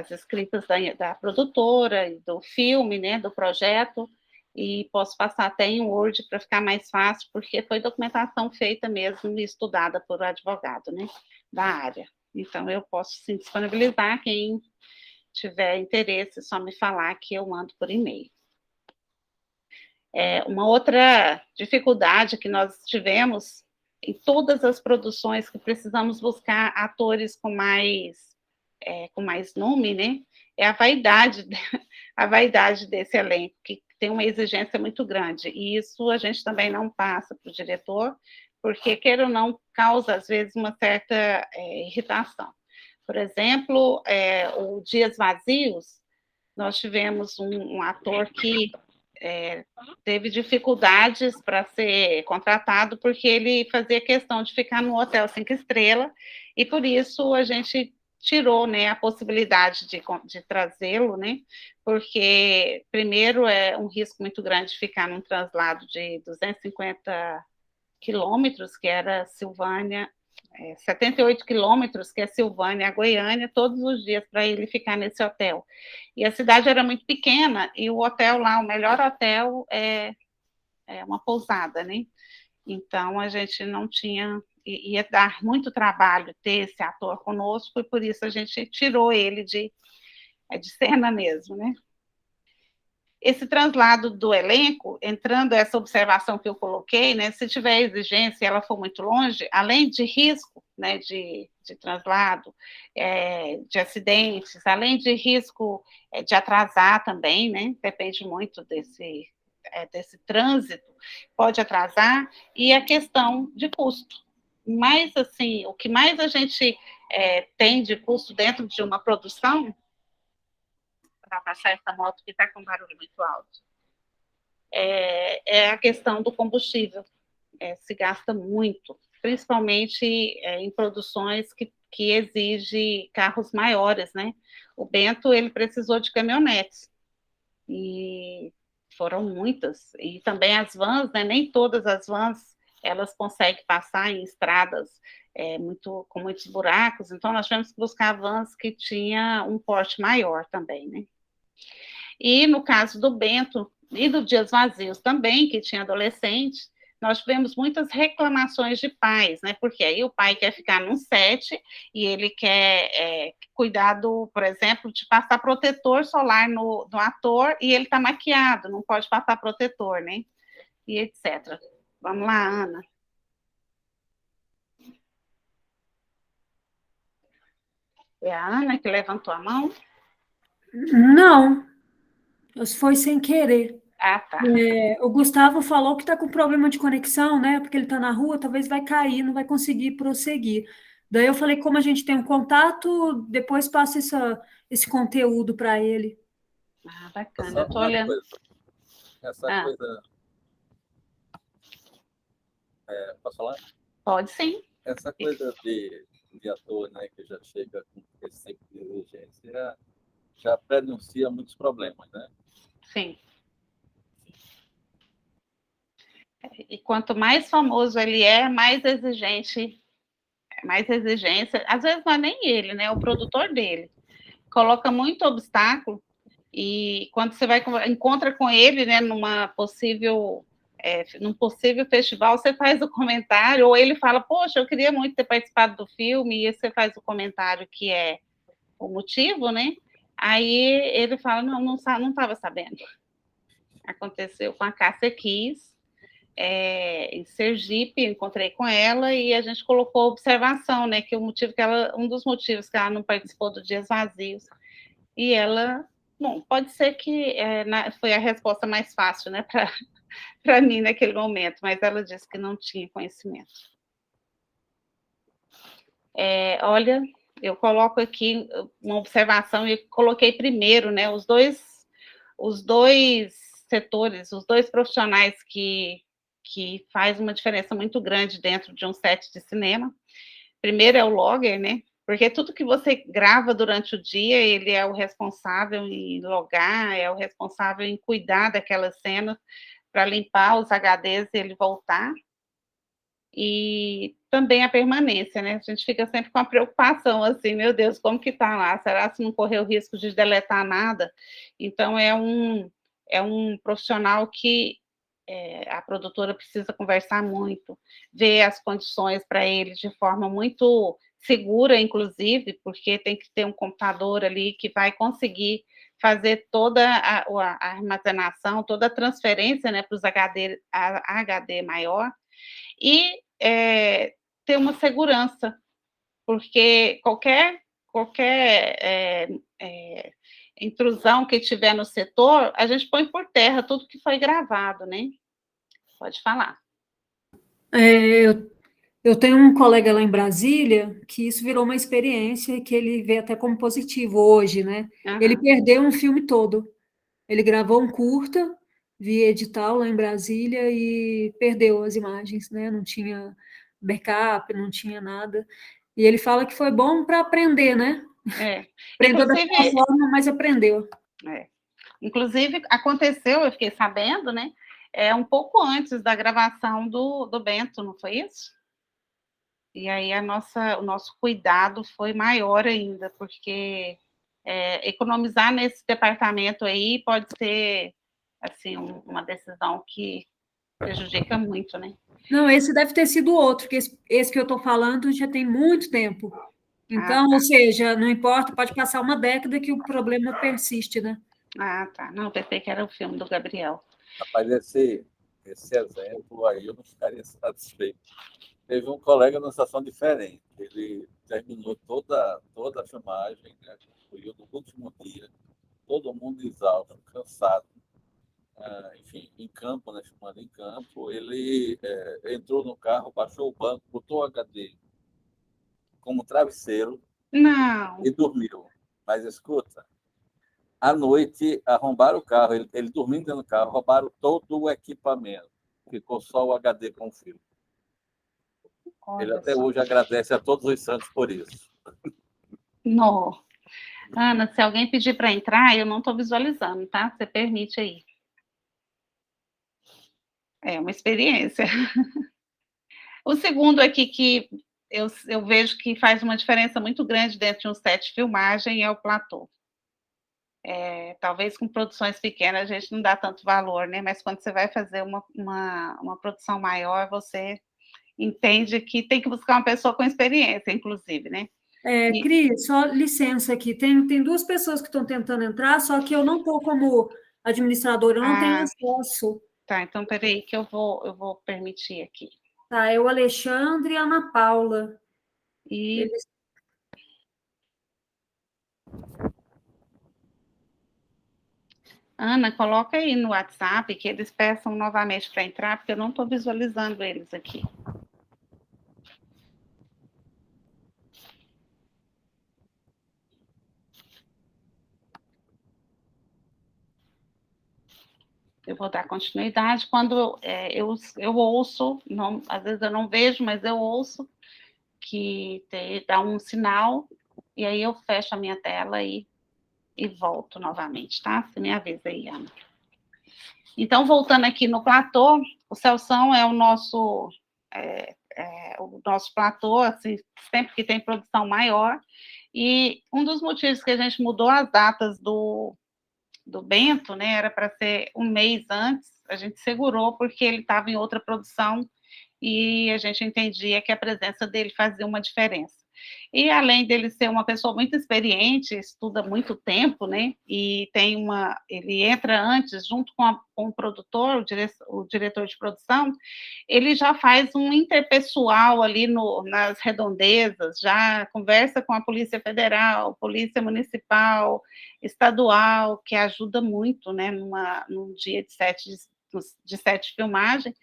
escritas da produtora, do filme, né, do projeto, e posso passar até em Word para ficar mais fácil, porque foi documentação feita mesmo e estudada por advogado, né, da área. Então, eu posso, sim, disponibilizar. Quem tiver interesse, só me falar que eu mando por e-mail. Uma outra dificuldade que nós tivemos em todas as produções que precisamos buscar atores com mais nome, né? É a vaidade desse elenco, que tem uma exigência muito grande. E isso a gente também não passa para o diretor, porque, queira ou não, causa, às vezes, uma certa irritação. Por exemplo, o Dias Vazios, nós tivemos um ator que teve dificuldades para ser contratado, porque ele fazia questão de ficar no hotel 5 estrelas, e por isso a gente tirou, né, a possibilidade de trazê-lo, né, porque, primeiro, é um risco muito grande de ficar num translado de 250 quilômetros, que era Silvânia, 78 quilômetros, que é Silvânia a Goiânia, todos os dias para ele ficar nesse hotel. E a cidade era muito pequena, e o hotel lá, o melhor hotel é uma pousada, né? Então, a gente não tinha, ia dar muito trabalho ter esse ator conosco, e por isso a gente tirou ele de cena mesmo, né? Esse translado do elenco, entrando essa observação que eu coloquei, né, se tiver exigência e ela for muito longe, além de risco, né, de translado, de acidentes, além de risco de atrasar também, né, depende muito desse trânsito, pode atrasar, e a questão de custo. Mas, assim, o que mais a gente tem de custo dentro de uma produção, para passar essa moto que está com barulho muito alto, é a questão do combustível. Se gasta muito, principalmente em produções que exigem carros maiores, né? O Bento, ele precisou de caminhonetes, e foram muitas, e também as vans, né? Nem todas as vans, elas conseguem passar em estradas com muitos buracos, então nós tivemos que buscar vans que tinha um porte maior também, né? E no caso do Bento e do Dias Vazios também, que tinha adolescente, nós tivemos muitas reclamações de pais, né? Porque aí o pai quer ficar num set e ele quer cuidar por exemplo, de passar protetor solar no ator, e ele está maquiado, não pode passar protetor, né? E etc. Vamos lá, Ana. É a Ana que levantou a mão? Não, foi sem querer. Ah, tá. O Gustavo falou que está com problema de conexão, né? Porque ele está na rua, talvez vai cair, não vai conseguir prosseguir. Daí eu falei, como a gente tem um contato, depois passa esse conteúdo para ele. Ah, bacana. Eu estou olhando. Essa coisa. Posso falar? Pode sim. Essa coisa de ator, né, que já chega com esse tipo de exigência, já prenuncia muitos problemas, né? Sim. E quanto mais famoso ele é, mais exigência, às vezes não é nem ele, né? O produtor dele coloca muito obstáculo, e quando você encontra com ele, né, num possível festival, você faz o comentário, ou ele fala, poxa, eu queria muito ter participado do filme, e você faz o comentário que é o motivo, né? Aí ele fala, não estava sabendo. Aconteceu com a Cássia Kiss, em Sergipe, encontrei com ela e a gente colocou observação, né? Que um dos motivos que ela não participou do Dias Vazios, e ela, bom, pode ser que foi a resposta mais fácil, né, para mim naquele momento, mas ela disse que não tinha conhecimento. Olha, eu coloco aqui uma observação e coloquei primeiro, né, os dois setores, os dois profissionais que faz uma diferença muito grande dentro de um set de cinema. Primeiro é o logger, né? Porque tudo que você grava durante o dia, ele é o responsável em logar, é o responsável em cuidar daquelas cenas para limpar os HDs e ele voltar. E também a permanência, né? A gente fica sempre com a preocupação, assim, meu Deus, como que tá lá? Será que não correu o risco de deletar nada? Então, é um profissional que a produtora precisa conversar muito, ver as condições para ele de forma muito segura, inclusive, porque tem que ter um computador ali que vai conseguir fazer toda a armazenação, toda a transferência, né, para os HD maior, e ter uma segurança, porque qualquer intrusão que tiver no setor, a gente põe por terra tudo que foi gravado, né? Pode falar. Eu tenho um colega lá em Brasília que isso virou uma experiência que ele vê até como positivo hoje, né? Uhum. Ele perdeu um filme todo. Ele gravou um curta via edital lá em Brasília e perdeu as imagens, né? Não tinha backup, não tinha nada. E ele fala que foi bom para aprender, né? Aprendeu daquela forma, mas aprendeu. Inclusive, aconteceu, eu fiquei sabendo, né? Um pouco antes da gravação do Bento, não foi isso? E aí o nosso cuidado foi maior ainda, porque economizar nesse departamento aí pode ser assim, uma decisão que prejudica muito, né? Não, esse deve ter sido outro, porque esse que eu estou falando já tem muito tempo. Então, tá. Ou seja, não importa, pode passar uma década que o problema persiste, né? Tá. Não, pensei que era o filme do Gabriel. Rapaz, esse exemplo aí eu não ficaria satisfeito. Teve um colega numa situação diferente. Ele terminou toda a filmagem, né, concluiu no último dia, todo mundo exausto, cansado. Enfim, em campo, né, filmando em campo. Ele entrou no carro, baixou o banco, botou o HD como travesseiro Não. e dormiu. Mas escuta, à noite arrombaram o carro, ele dormindo dentro do carro, roubaram todo o equipamento. Ficou só o HD com o filme. Ele até hoje agradece a todos os santos por isso. Não. Ana, se alguém pedir para entrar, eu não estou visualizando, tá? Você permite aí. É uma experiência. O segundo aqui que eu vejo que faz uma diferença muito grande dentro de um set de filmagem é o platô. Talvez com produções pequenas a gente não dá tanto valor, né? Mas quando você vai fazer uma produção maior, você entende que tem que buscar uma pessoa com experiência, inclusive, né? Cris, só licença aqui. Tem duas pessoas que estão tentando entrar, só que eu não estou como administradora, eu não tenho acesso. Tá, então peraí que eu vou permitir aqui. Tá, é o Alexandre e a Ana Paula. Ana, coloca aí no WhatsApp que eles peçam novamente para entrar, porque eu não estou visualizando eles aqui. Eu vou dar continuidade. Quando eu ouço, às vezes eu não vejo, mas eu ouço que dá um sinal, e aí eu fecho a minha tela e volto novamente, tá? Você me avisa aí, Ana. Então, voltando aqui no platô, o Celção é o nosso platô, assim, sempre que tem produção maior, e um dos motivos que a gente mudou as datas do Bento, né, era para ser um mês antes, a gente segurou porque ele estava em outra produção e a gente entendia que a presença dele fazia uma diferença. E além dele ser uma pessoa muito experiente, estuda muito tempo, né? E ele entra antes, junto com o produtor, o diretor de produção, ele já faz um interpessoal ali nas redondezas, já conversa com a Polícia Federal, Polícia Municipal, Estadual, que ajuda muito, né? Num dia de set de filmagem,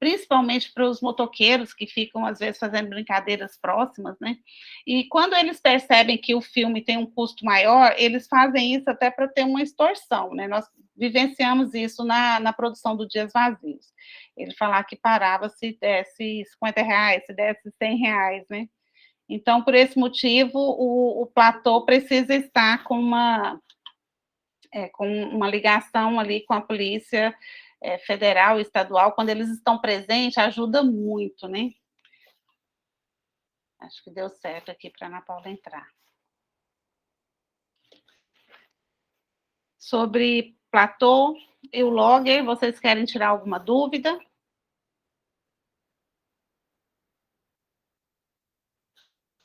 principalmente para os motoqueiros que ficam, às vezes, fazendo brincadeiras próximas, né? E quando eles percebem que o filme tem um custo maior, eles fazem isso até para ter uma extorsão, né? Nós vivenciamos isso na produção do Dias Vazios. Ele falar que parava se desse R$50, se desse R$100, né? Então, por esse motivo, o platô precisa estar com uma ligação ali com a polícia federal e estadual, quando eles estão presentes, ajuda muito, né? Acho que deu certo aqui para a Ana Paula entrar. Sobre platô e o logger, vocês querem tirar alguma dúvida?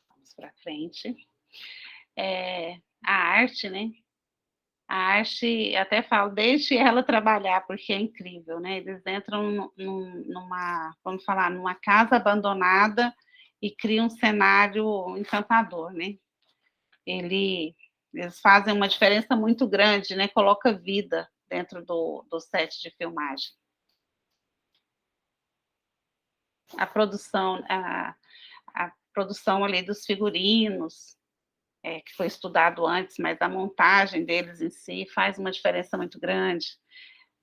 Vamos para frente. A arte, né? A arte, até falo, deixe ela trabalhar, porque é incrível, né? Eles entram vamos falar, numa casa abandonada e criam um cenário encantador, né? Eles fazem uma diferença muito grande, né? Coloca vida dentro do set de filmagem. A produção ali dos figurinos, que foi estudado antes, mas a montagem deles em si faz uma diferença muito grande.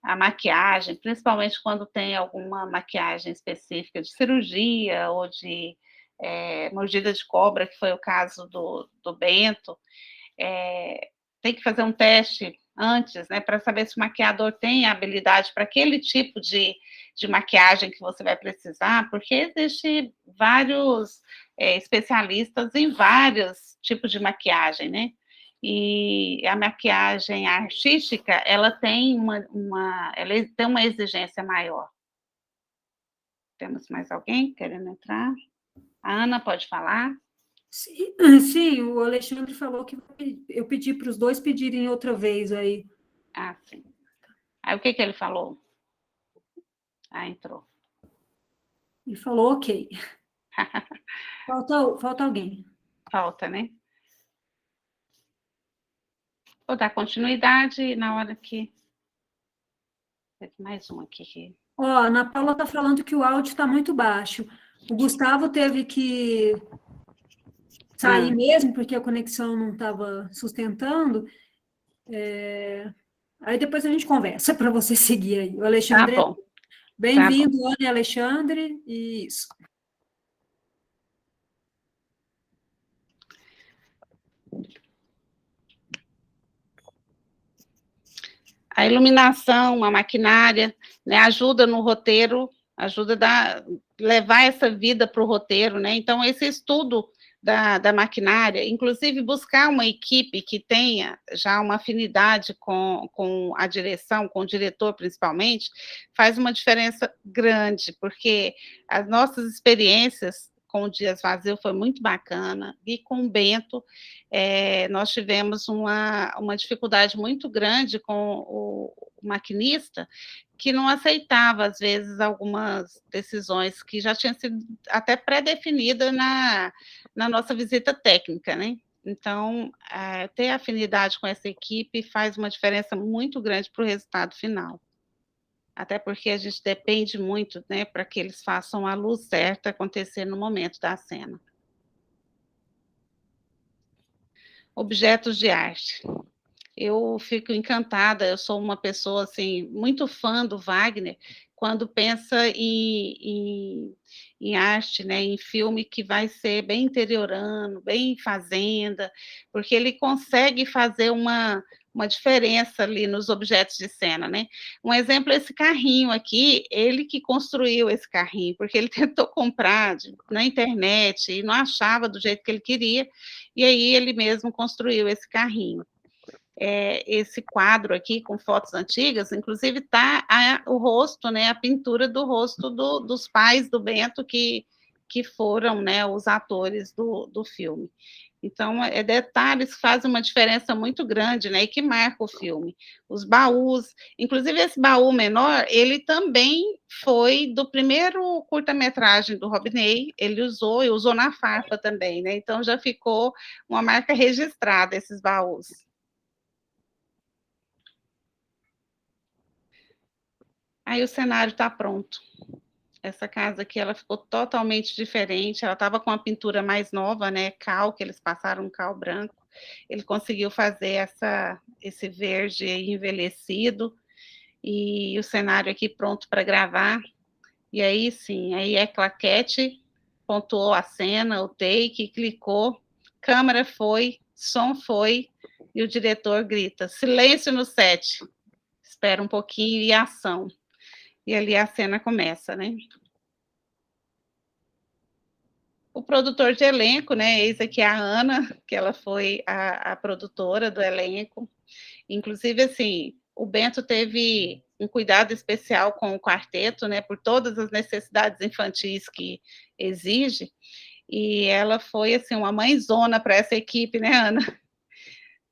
A maquiagem, principalmente quando tem alguma maquiagem específica de cirurgia ou de mordida de cobra, que foi o caso do Bento, tem que fazer um teste antes, né, para saber se o maquiador tem habilidade para aquele tipo de maquiagem que você vai precisar, porque existem vários especialistas em vários tipos de maquiagem, né? E a maquiagem artística, ela tem uma exigência maior. Temos mais alguém querendo entrar? A Ana pode falar? Sim, o Alexandre falou que eu pedi para os dois pedirem outra vez aí. Ah, sim. Aí o que ele falou? Entrou. Ele falou ok. Falta alguém. Falta, né? Vou dar continuidade na hora que... Teve mais um aqui. Ó, a Ana Paula está falando que o áudio está muito baixo. O Gustavo teve que sair mesmo, porque a conexão não estava sustentando. Aí depois a gente conversa para você seguir aí. O Alexandre, tá bom. Bem-vindo, Ana e Alexandre. Isso. A iluminação, a maquinária, né, ajuda no roteiro, ajuda a levar essa vida para o roteiro, né? Então, esse estudo da maquinária, inclusive buscar uma equipe que tenha já uma afinidade com a direção, com o diretor principalmente, faz uma diferença grande, porque as nossas experiências com o Dias Vazios foi muito bacana, e com o Bento, nós tivemos uma dificuldade muito grande com o maquinista, que não aceitava, às vezes, algumas decisões que já tinham sido até pré-definidas na nossa visita técnica, né? Então, ter afinidade com essa equipe faz uma diferença muito grande para o resultado final. Até porque a gente depende muito, né, para que eles façam a luz certa acontecer no momento da cena. Objetos de arte. Eu fico encantada, eu sou uma pessoa, assim, muito fã do Wagner, quando pensa em arte, né, em filme que vai ser bem interiorano, bem fazenda, porque ele consegue fazer uma uma diferença ali nos objetos de cena, né? Um exemplo é esse carrinho aqui, ele que construiu esse carrinho, porque ele tentou comprar na internet e não achava do jeito que ele queria, e aí ele mesmo construiu esse carrinho. Esse quadro aqui com fotos antigas, inclusive está o rosto, né, a pintura do rosto dos pais do Bento que foram, né, os atores do filme. Então, detalhes que fazem uma diferença muito grande, né, e que marca o filme. Os baús, inclusive esse baú menor, ele também foi do primeiro curta-metragem do Robiney, ele usou na Farpa também, né, então já ficou uma marca registrada, esses baús. Aí o cenário está pronto. Essa casa aqui, ela ficou totalmente diferente, ela estava com a pintura mais nova, né, cal, que eles passaram um cal branco, ele conseguiu fazer esse verde envelhecido, e o cenário aqui pronto para gravar, e aí sim, aí claquete, pontuou a cena, o take, clicou, câmera foi, som foi, e o diretor grita, silêncio no set, espera um pouquinho e ação. E ali a cena começa, né? O produtor de elenco, né? Eis aqui a Ana, que ela foi a produtora do elenco. Inclusive, assim, o Bento teve um cuidado especial com o quarteto, né? Por todas as necessidades infantis que exige. E ela foi, assim, uma mãezona para essa equipe, né, Ana?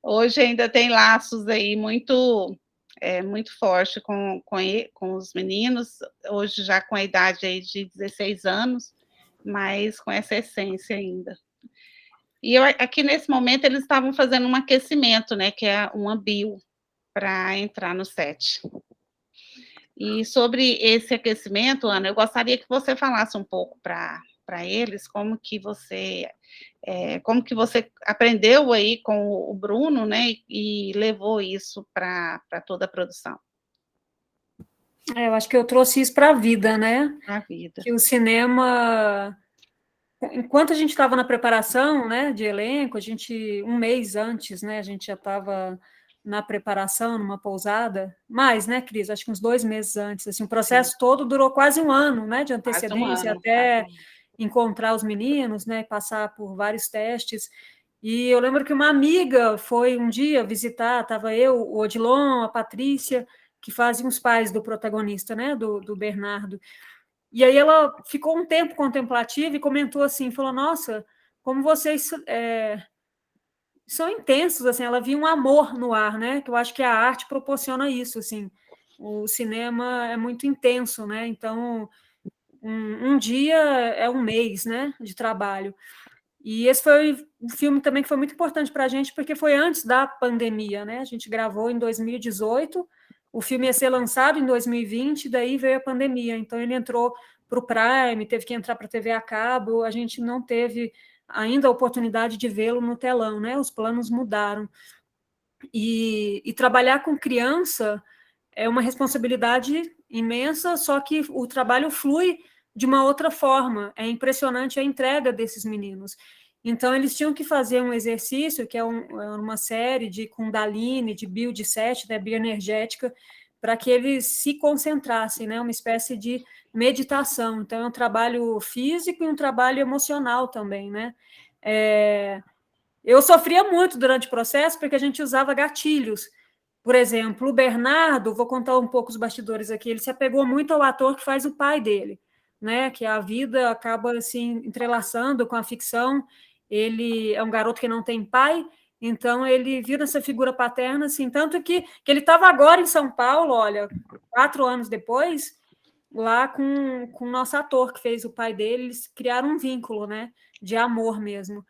Hoje ainda tem laços aí muito forte com os meninos, hoje já com a idade aí de 16 anos, mas com essa essência ainda. E aqui nesse momento eles estavam fazendo um aquecimento, né, que é uma bio, para entrar no set. E sobre esse aquecimento, Ana, eu gostaria que você falasse um pouco para eles como que você aprendeu aí com o Bruno, né, e levou isso para toda a produção. Eu acho que eu trouxe isso para a vida, né? A vida. Que o cinema, enquanto a gente estava na preparação, né, de elenco, um mês antes, né, a gente já estava na preparação, numa pousada, mais, né, Cris? Acho que uns 2 meses antes, assim, o processo todo durou quase 1 ano, né, de antecedência, até encontrar os meninos, né, passar por vários testes. E eu lembro que uma amiga foi um dia visitar, estava eu, o Odilon, a Patrícia, que faziam os pais do protagonista, né, do Bernardo. E aí ela ficou um tempo contemplativa e comentou assim, falou, nossa, como vocês são intensos, assim, ela via um amor no ar, né, que eu acho que a arte proporciona isso, assim, o cinema é muito intenso, né, então um dia é um mês, né, de trabalho. E esse foi um filme também que foi muito importante para a gente, porque foi antes da pandemia, né? A gente gravou em 2018, o filme ia ser lançado em 2020, daí veio a pandemia. Então, ele entrou para o Prime, teve que entrar para a TV a cabo, a gente não teve ainda a oportunidade de vê-lo no telão, né? Os planos mudaram. E trabalhar com criança é uma responsabilidade imensa, só que o trabalho flui de uma outra forma. É impressionante a entrega desses meninos. Então, eles tinham que fazer um exercício, que é uma série de Kundalini, de Bio de 7, né, bioenergética, para que eles se concentrassem, né, uma espécie de meditação. Então, é um trabalho físico e um trabalho emocional também, né? Eu sofria muito durante o processo, porque a gente usava gatilhos. Por exemplo, o Bernardo, vou contar um pouco os bastidores aqui, ele se apegou muito ao ator que faz o pai dele, né? Que a vida acaba assim entrelaçando com a ficção. Ele é um garoto que não tem pai, então ele vira essa figura paterna, assim, tanto que ele estava agora em São Paulo, olha, 4 anos depois, lá com o nosso ator que fez o pai dele, eles criaram um vínculo, né? De amor mesmo.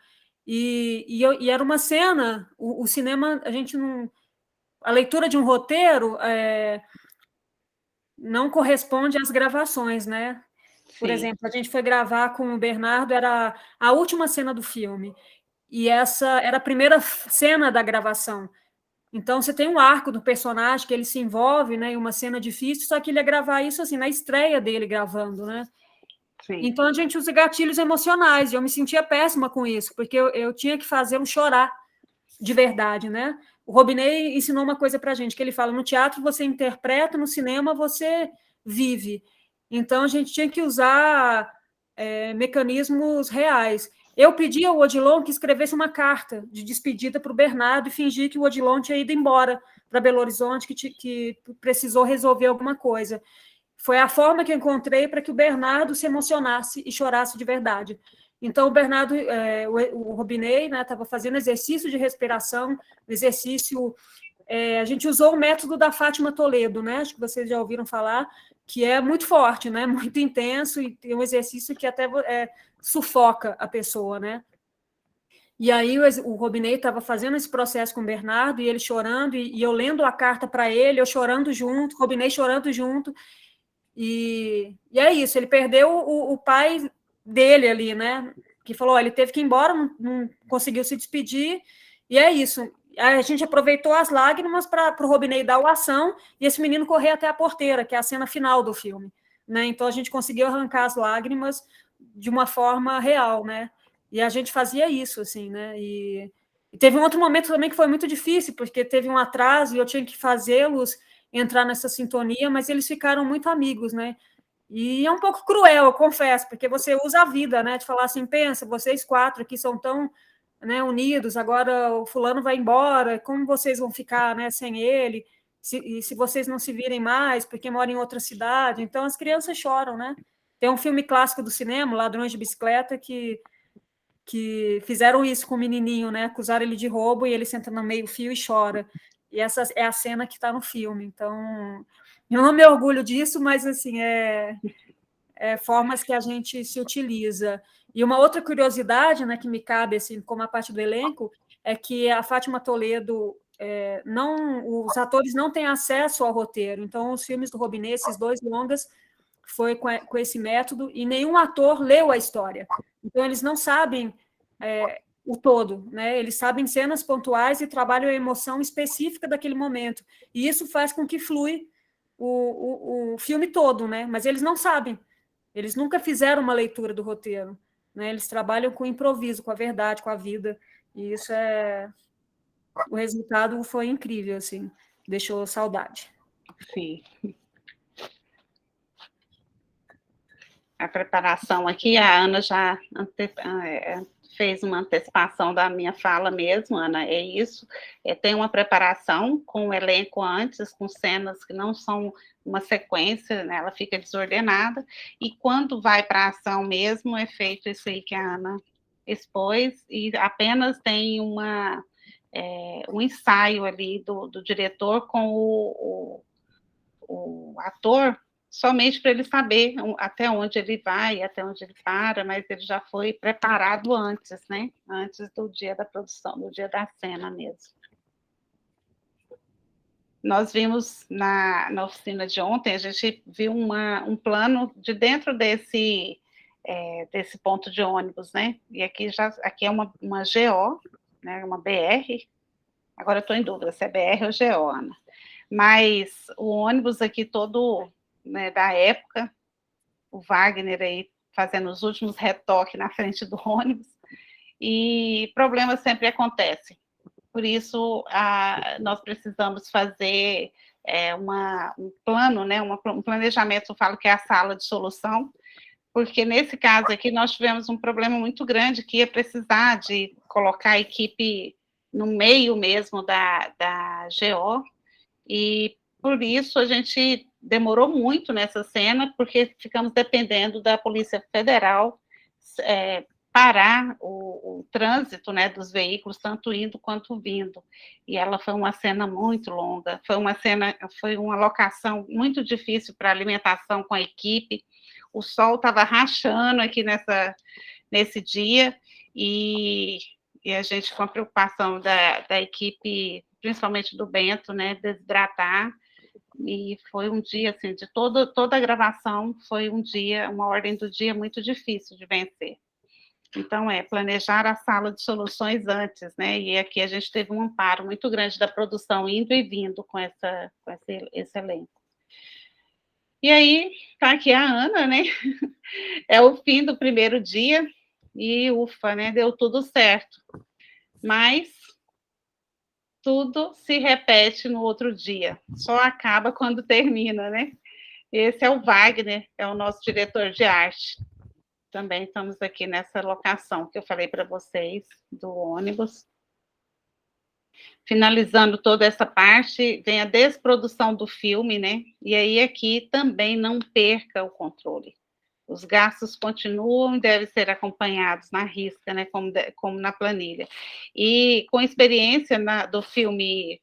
E era uma cena, o cinema, a gente não... A leitura de um roteiro não corresponde às gravações, né? Por exemplo, a gente foi gravar com o Bernardo, era a última cena do filme, e essa era a primeira cena da gravação. Então, você tem um arco do personagem que ele se envolve, né, em uma cena difícil, só que ele ia gravar isso assim, na estreia dele gravando, né? Sim. Então, a gente usa gatilhos emocionais, e eu me sentia péssima com isso, porque eu tinha que fazê-lo chorar de verdade, né? o Robiney ensinou uma coisa para a gente, que ele fala, no teatro você interpreta, no cinema você vive. Então, a gente tinha que usar mecanismos reais. Eu pedi ao Odilon que escrevesse uma carta de despedida para o Bernardo e fingir que o Odilon tinha ido embora para Belo Horizonte, que precisou resolver alguma coisa. Foi a forma que eu encontrei para que o Bernardo se emocionasse e chorasse de verdade. Então, o Bernardo, o Robiney, estava fazendo exercício de respiração, exercício... a gente usou o método da Fátima Toledo, né? Acho que vocês já ouviram falar, que é muito forte, né? Muito intenso, e tem um exercício que até sufoca a pessoa, né? E aí o Robiney estava fazendo esse processo com o Bernardo, e ele chorando, e eu lendo a carta para ele, eu chorando junto, Robiney chorando junto, e é isso, ele perdeu o pai dele ali, né? Que falou, ele teve que ir embora, não conseguiu se despedir, e é isso. A gente aproveitou as lágrimas para o Robiney dar o ação e esse menino correr até a porteira, que é a cena final do filme, né? Então, a gente conseguiu arrancar as lágrimas de uma forma real, né? E a gente fazia isso, assim, né? E teve um outro momento também que foi muito difícil, porque teve um atraso e eu tinha que fazê-los entrar nessa sintonia, mas eles ficaram muito amigos, né? E é um pouco cruel, eu confesso, porque você usa a vida, né? De falar assim, pensa, vocês 4 aqui são tão, né, unidos, agora o fulano vai embora, como vocês vão ficar, né, sem ele? E se vocês não se virem mais, porque moram em outra cidade? Então, as crianças choram, né? Tem um filme clássico do cinema, Ladrões de Bicicleta, que fizeram isso com o menininho, né? Acusaram ele de roubo e ele senta no meio-fio e chora. E essa é a cena que está no filme. Então, eu não me orgulho disso, mas, assim, formas que a gente se utiliza. E uma outra curiosidade, né, que me cabe, assim, como a parte do elenco, é que a Fátima Toledo, os atores não têm acesso ao roteiro. Então, os filmes do Robiney, esses 2 longas, foi com esse método, e nenhum ator leu a história. Então, eles não sabem o todo, né? Eles sabem cenas pontuais e trabalham a emoção específica daquele momento. E isso faz com que flui o filme todo, né? Mas eles não sabem. Eles nunca fizeram uma leitura do roteiro, né? Eles trabalham com improviso, com a verdade, com a vida. E isso o resultado foi incrível, assim. Deixou saudade. Sim. A preparação aqui, a Ana já fez uma antecipação da minha fala mesmo, Ana, é isso, tem uma preparação com o elenco antes, com cenas que não são uma sequência, né, ela fica desordenada, e quando vai para a ação mesmo, é feito isso aí que a Ana expôs, e apenas tem um ensaio ali do diretor com o ator, somente para ele saber até onde ele vai, até onde ele para, mas ele já foi preparado antes, né? Antes do dia da produção, do dia da cena mesmo. Nós vimos na oficina de ontem, a gente viu um plano de dentro desse ponto de ônibus, né? E aqui é uma GO, né? Uma BR. Agora eu estou em dúvida se é BR ou GO, Ana. Mas o ônibus aqui todo, né, da época, o Wagner aí fazendo os últimos retoques na frente do ônibus, e problemas sempre acontecem. Por isso, nós precisamos fazer um plano, né, um planejamento, eu falo que é a sala de solução, porque nesse caso aqui nós tivemos um problema muito grande, que ia precisar de colocar a equipe no meio mesmo da GO, e por isso a gente demorou muito nessa cena, porque ficamos dependendo da Polícia Federal parar o trânsito, né, dos veículos, tanto indo quanto vindo. E ela foi uma cena muito longa, foi uma locação muito difícil para alimentação com a equipe. O sol estava rachando aqui nesse dia, e a gente, com a preocupação da equipe, principalmente do Bento, né, desidratar, e foi um dia, assim, de toda a gravação, foi uma ordem do dia muito difícil de vencer. Então, planejar a sala de soluções antes, né, e aqui a gente teve um amparo muito grande da produção, indo e vindo com esse elenco. E aí, tá aqui a Ana, né, é o fim do primeiro dia, e ufa, né, deu tudo certo. Mas tudo se repete no outro dia, só acaba quando termina, né? Esse é o Wagner, é o nosso diretor de arte. Também estamos aqui nessa locação que eu falei para vocês, do ônibus. Finalizando toda essa parte, vem a desprodução do filme, né? E aí aqui também não perca o controle. Os gastos continuam e devem ser acompanhados na risca, né? Como na planilha. E com experiência do filme,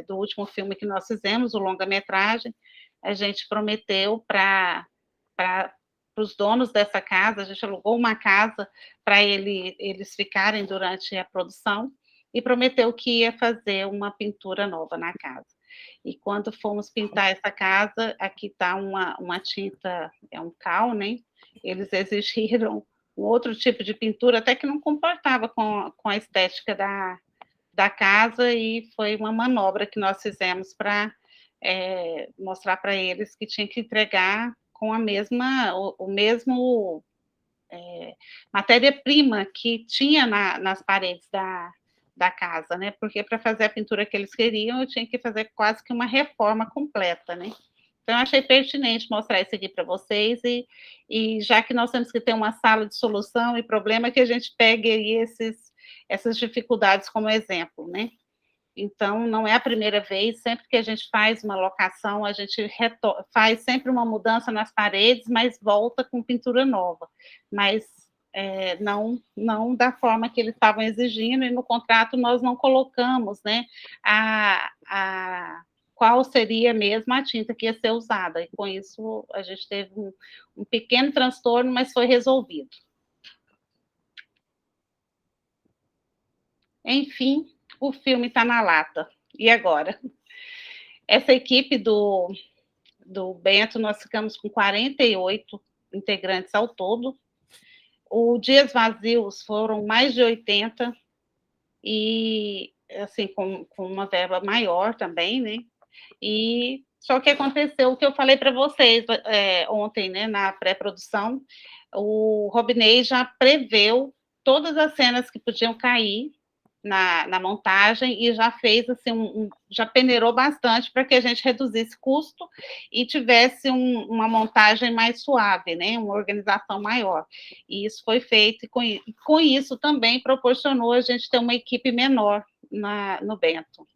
do último filme que nós fizemos, o longa-metragem, a gente prometeu para os donos dessa casa, a gente alugou uma casa para eles ficarem durante a produção, e prometeu que ia fazer uma pintura nova na casa. E quando fomos pintar essa casa, aqui está uma tinta, é um cal, né? Eles exigiram um outro tipo de pintura, até que não comportava com a estética da casa, e foi uma manobra que nós fizemos para mostrar para eles que tinha que entregar com a mesma, o mesmo matéria-prima que tinha nas paredes da casa, né? Porque para fazer a pintura que eles queriam, eu tinha que fazer quase que uma reforma completa, né? Então, eu achei pertinente mostrar isso aqui para vocês, e já que nós temos que ter uma sala de solução e problema, que a gente pegue aí essas dificuldades como exemplo, né? Então, não é a primeira vez, sempre que a gente faz uma locação, a gente faz sempre uma mudança nas paredes, mas volta com pintura nova. Mas não da forma que eles estavam exigindo, e no contrato nós não colocamos, né, qual seria mesmo a tinta que ia ser usada, e com isso a gente teve um pequeno transtorno, mas foi resolvido. Enfim, o filme está na lata. E agora? Essa equipe do Bento, nós ficamos com 48 integrantes ao todo. O Dias Vazios foram mais de 80, e assim, com uma verba maior também, né? E só que aconteceu o que eu falei para vocês ontem, né, na pré-produção, o Robinei já preveu todas as cenas que podiam cair na montagem, e já fez assim, já peneirou bastante para que a gente reduzisse custo e tivesse uma montagem mais suave, né, uma organização maior. E isso foi feito, e com isso também proporcionou a gente ter uma equipe menor no Bento.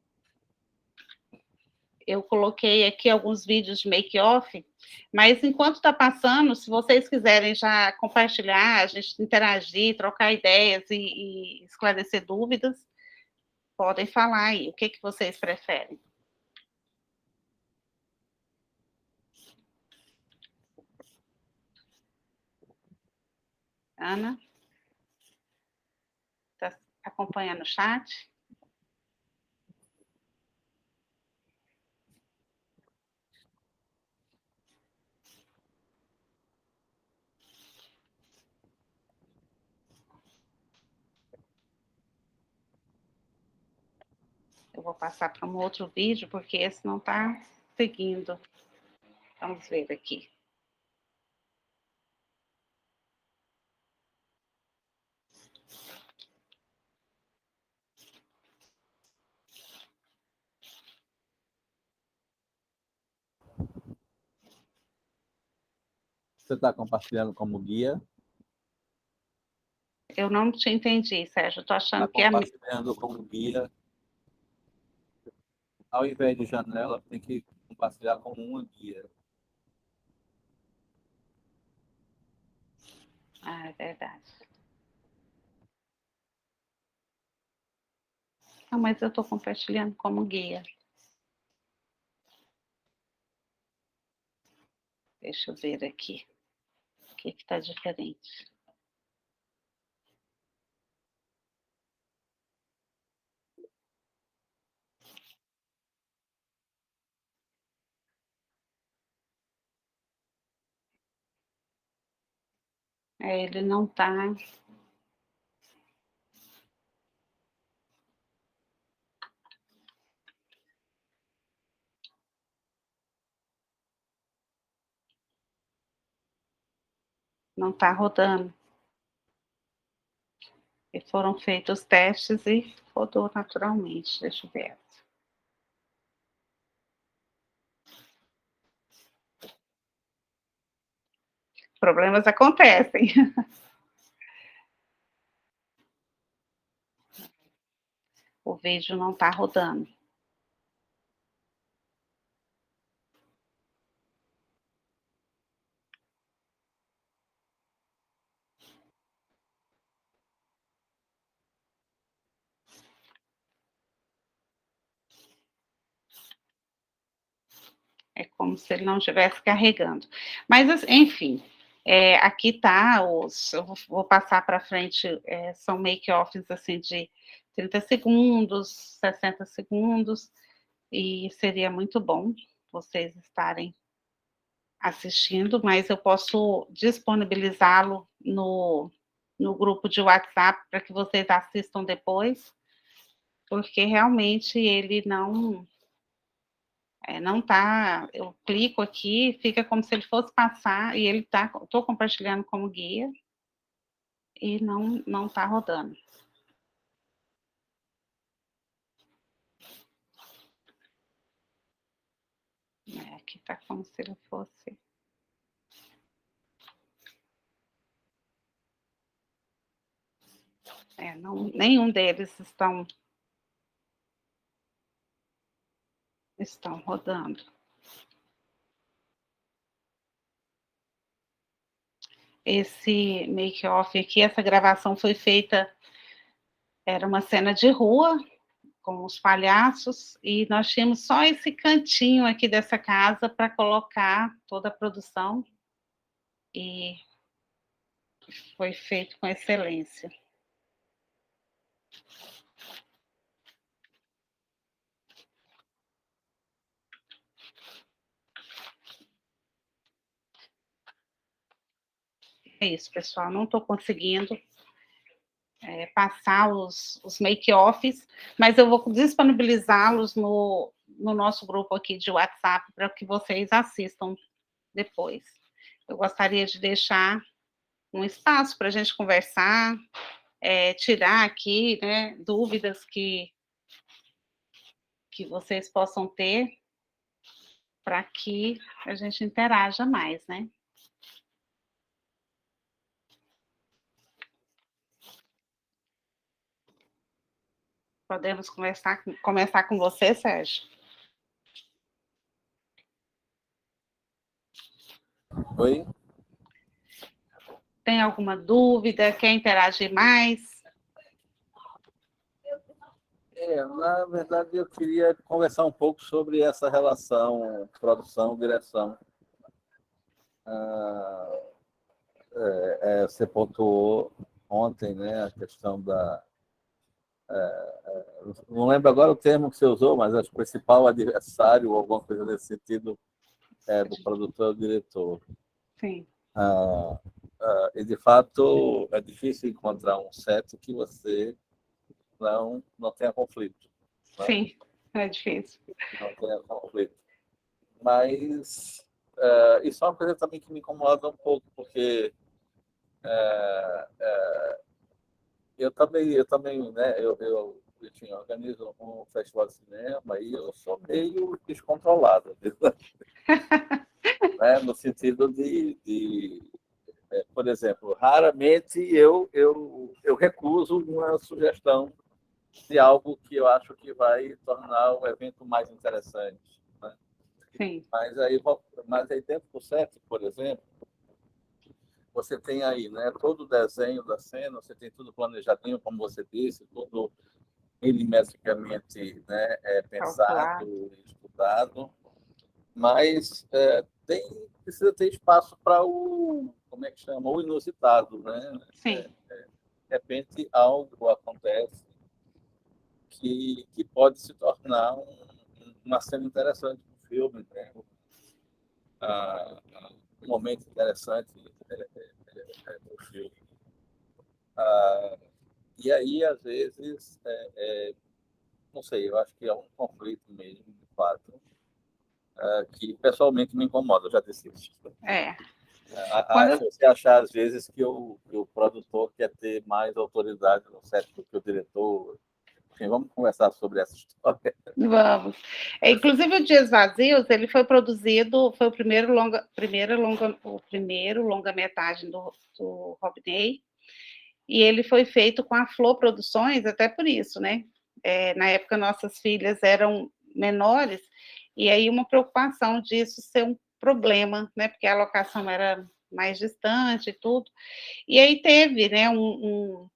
Eu coloquei aqui alguns vídeos de make-off, mas enquanto está passando, se vocês quiserem já compartilhar, a gente interagir, trocar ideias e esclarecer dúvidas, podem falar aí, o que vocês preferem? Ana? Está acompanhando o chat? Eu vou passar para um outro vídeo, porque esse não está seguindo. Vamos ver aqui. Você está compartilhando como guia? Eu não te entendi, Sérgio. Estou achando que é... Está compartilhando como guia. Ao invés de janela, tem que compartilhar como uma guia. Ah, é verdade. Não, mas eu estou compartilhando como guia. Deixa eu ver aqui. O que está diferente? Ele não está... Não está rodando. E foram feitos os testes e rodou naturalmente. Deixa eu ver. Problemas acontecem. O vídeo não está rodando. É como se ele não estivesse carregando. Mas, enfim, aqui tá eu vou passar para frente, são make-offs assim de 30 segundos, 60 segundos, e seria muito bom vocês estarem assistindo, mas eu posso disponibilizá-lo no grupo de WhatsApp para que vocês assistam depois, porque realmente ele não tá, eu clico aqui, fica como se ele fosse passar, e ele tá, estou compartilhando como guia, e não tá rodando. Aqui tá como se ele fosse... nenhum deles estão rodando. Esse make-off aqui, essa gravação foi feita, era uma cena de rua, com os palhaços, e nós tínhamos só esse cantinho aqui dessa casa para colocar toda a produção, e foi feito com excelência. É isso, pessoal, não estou conseguindo passar os make-offs, mas eu vou disponibilizá-los no nosso grupo aqui de WhatsApp para que vocês assistam depois. Eu gostaria de deixar um espaço para a gente conversar, tirar aqui, né, dúvidas que vocês possam ter, para que a gente interaja mais, né? Podemos começar com você, Sérgio? Oi? Tem alguma dúvida? Quer interagir mais? Na verdade, eu queria conversar um pouco sobre essa relação produção-direção. Você pontuou ontem, né, a questão da... não lembro agora o termo que você usou, mas acho que o principal adversário, ou alguma coisa nesse sentido, do produtor ou diretor. Sim. E, de fato, é difícil encontrar um set que você não tenha conflito. Né? Sim, é difícil. Não tenha conflito. Mas isso é uma coisa também que me incomoda um pouco, porque eu também, né, enfim, organizo um festival de cinema e eu sou meio descontrolado, né, no sentido por exemplo, raramente eu recuso uma sugestão de algo que eu acho que vai tornar o evento mais interessante. Né? Sim. Mas aí dentro do set, por exemplo, você tem aí, né, todo o desenho da cena, você tem tudo planejadinho, como você disse, tudo milimetricamente, né, pensado e estudado, mas precisa ter espaço para como é que chama? O inusitado, né? Sim. De repente, algo acontece que pode se tornar uma cena interessante do filme, né? Um momento interessante do filme. E aí, às vezes, não sei, eu acho que é um conflito mesmo, de fato, que pessoalmente me incomoda, eu já disse isso. Você achar, às vezes, que o produtor quer ter mais autoridade no set do que o diretor, Enfim, vamos conversar sobre essa história. Vamos. Inclusive, o Dias Vazios, ele foi produzido, foi o primeiro longa-metragem do Rodney, e ele foi feito com a Flor Produções, até por isso, né? Na época, nossas filhas eram menores, e aí uma preocupação disso ser um problema, né? Porque a locação era mais distante e tudo. E aí teve, né, um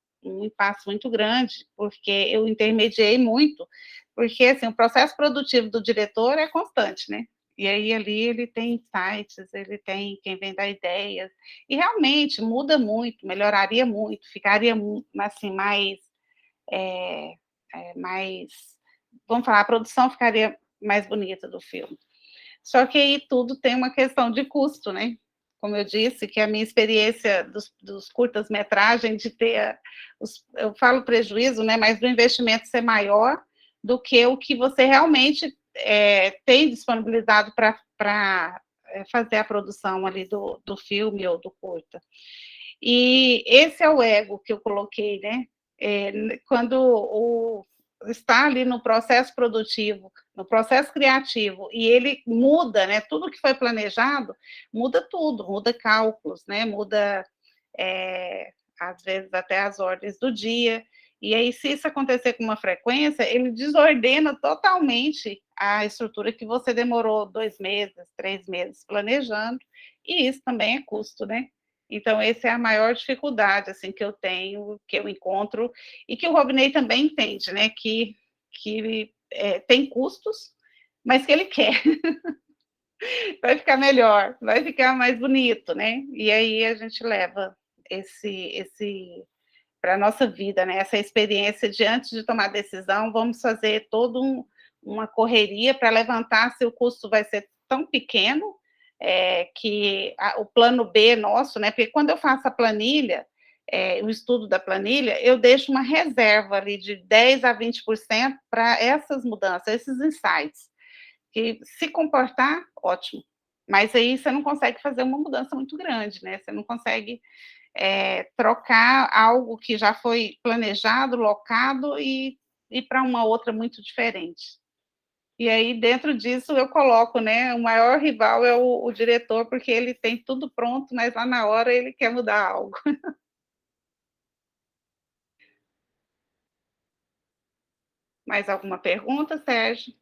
impasse muito grande, porque eu intermediei muito, porque assim, o processo produtivo do diretor é constante, né? E aí ali ele tem insights, ele tem quem vem dar ideias, e realmente muda muito, melhoraria muito, ficaria assim, mais, vamos falar, a produção ficaria mais bonita do filme. Só que aí tudo tem uma questão de custo, né? Como eu disse, que a minha experiência dos curtas-metragens, de ter, eu falo prejuízo, né? Mas do investimento ser maior do que o que você realmente tem disponibilizado para fazer a produção ali do filme ou do curta. E esse é o ego que eu coloquei, né? Quando está ali no processo produtivo, no processo criativo, e ele muda, né? Tudo que foi planejado, muda tudo, muda cálculos, né? Muda, às vezes, até as ordens do dia. E aí, se isso acontecer com uma frequência, ele desordena totalmente a estrutura que você demorou 2 meses, 3 meses planejando, e isso também é custo, né? Então, essa é a maior dificuldade assim, que eu tenho, que eu encontro, e que o Rodney também entende, né? Que tem custos, mas que ele quer. Vai ficar melhor, vai ficar mais bonito, né? E aí a gente leva esse para a nossa vida, né? Essa experiência de antes de tomar decisão, vamos fazer toda uma correria para levantar se o custo vai ser tão pequeno que o plano B nosso, né? Porque quando eu faço a planilha, o estudo da planilha, eu deixo uma reserva ali de 10% a 20% para essas mudanças, esses insights. Que se comportar, ótimo. Mas aí você não consegue fazer uma mudança muito grande, né? Você não consegue trocar algo que já foi planejado, locado e ir para uma outra muito diferente. E aí, dentro disso, eu coloco, né? O maior rival é o diretor, porque ele tem tudo pronto, mas lá na hora ele quer mudar algo. Mais alguma pergunta, Sérgio?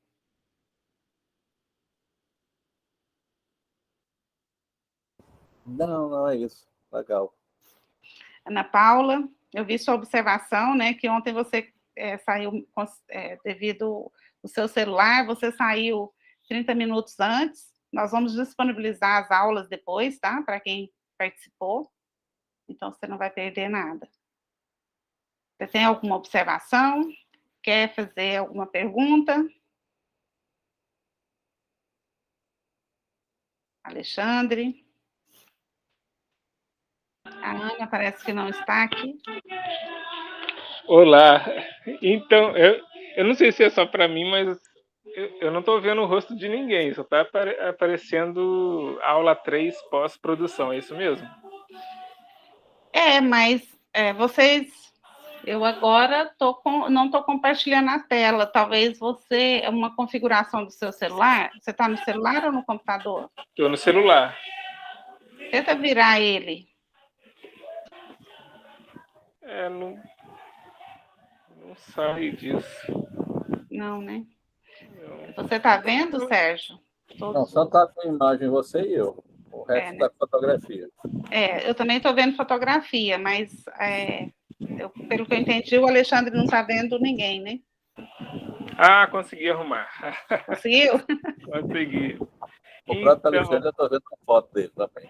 Não, não é isso. Legal. Ana Paula, eu vi sua observação, né? Que ontem você saiu devido ao seu celular, você saiu 30 minutos antes. Nós vamos disponibilizar as aulas depois, tá? Para quem participou. Então, você não vai perder nada. Você tem alguma observação? Quer fazer alguma pergunta? Alexandre? A Ana parece que não está aqui. Olá. Então, eu não sei se é só para mim, mas eu não estou vendo o rosto de ninguém. Só está aparecendo aula 3 pós-produção, é isso mesmo? Mas vocês... Eu agora não estou compartilhando a tela. Talvez você... Uma configuração do seu celular. Você está no celular ou no computador? Estou no celular. Tenta virar ele. Não sai disso. Não, né? Não. Você está vendo, Sérgio? Não, só está com imagem você e eu. O resto está com fotografia. Eu também estou vendo fotografia, mas pelo que eu entendi, o Alexandre não está vendo ninguém, né? Ah, consegui arrumar. Conseguiu? Consegui. O próprio Alexandre, eu estou vendo a foto dele também.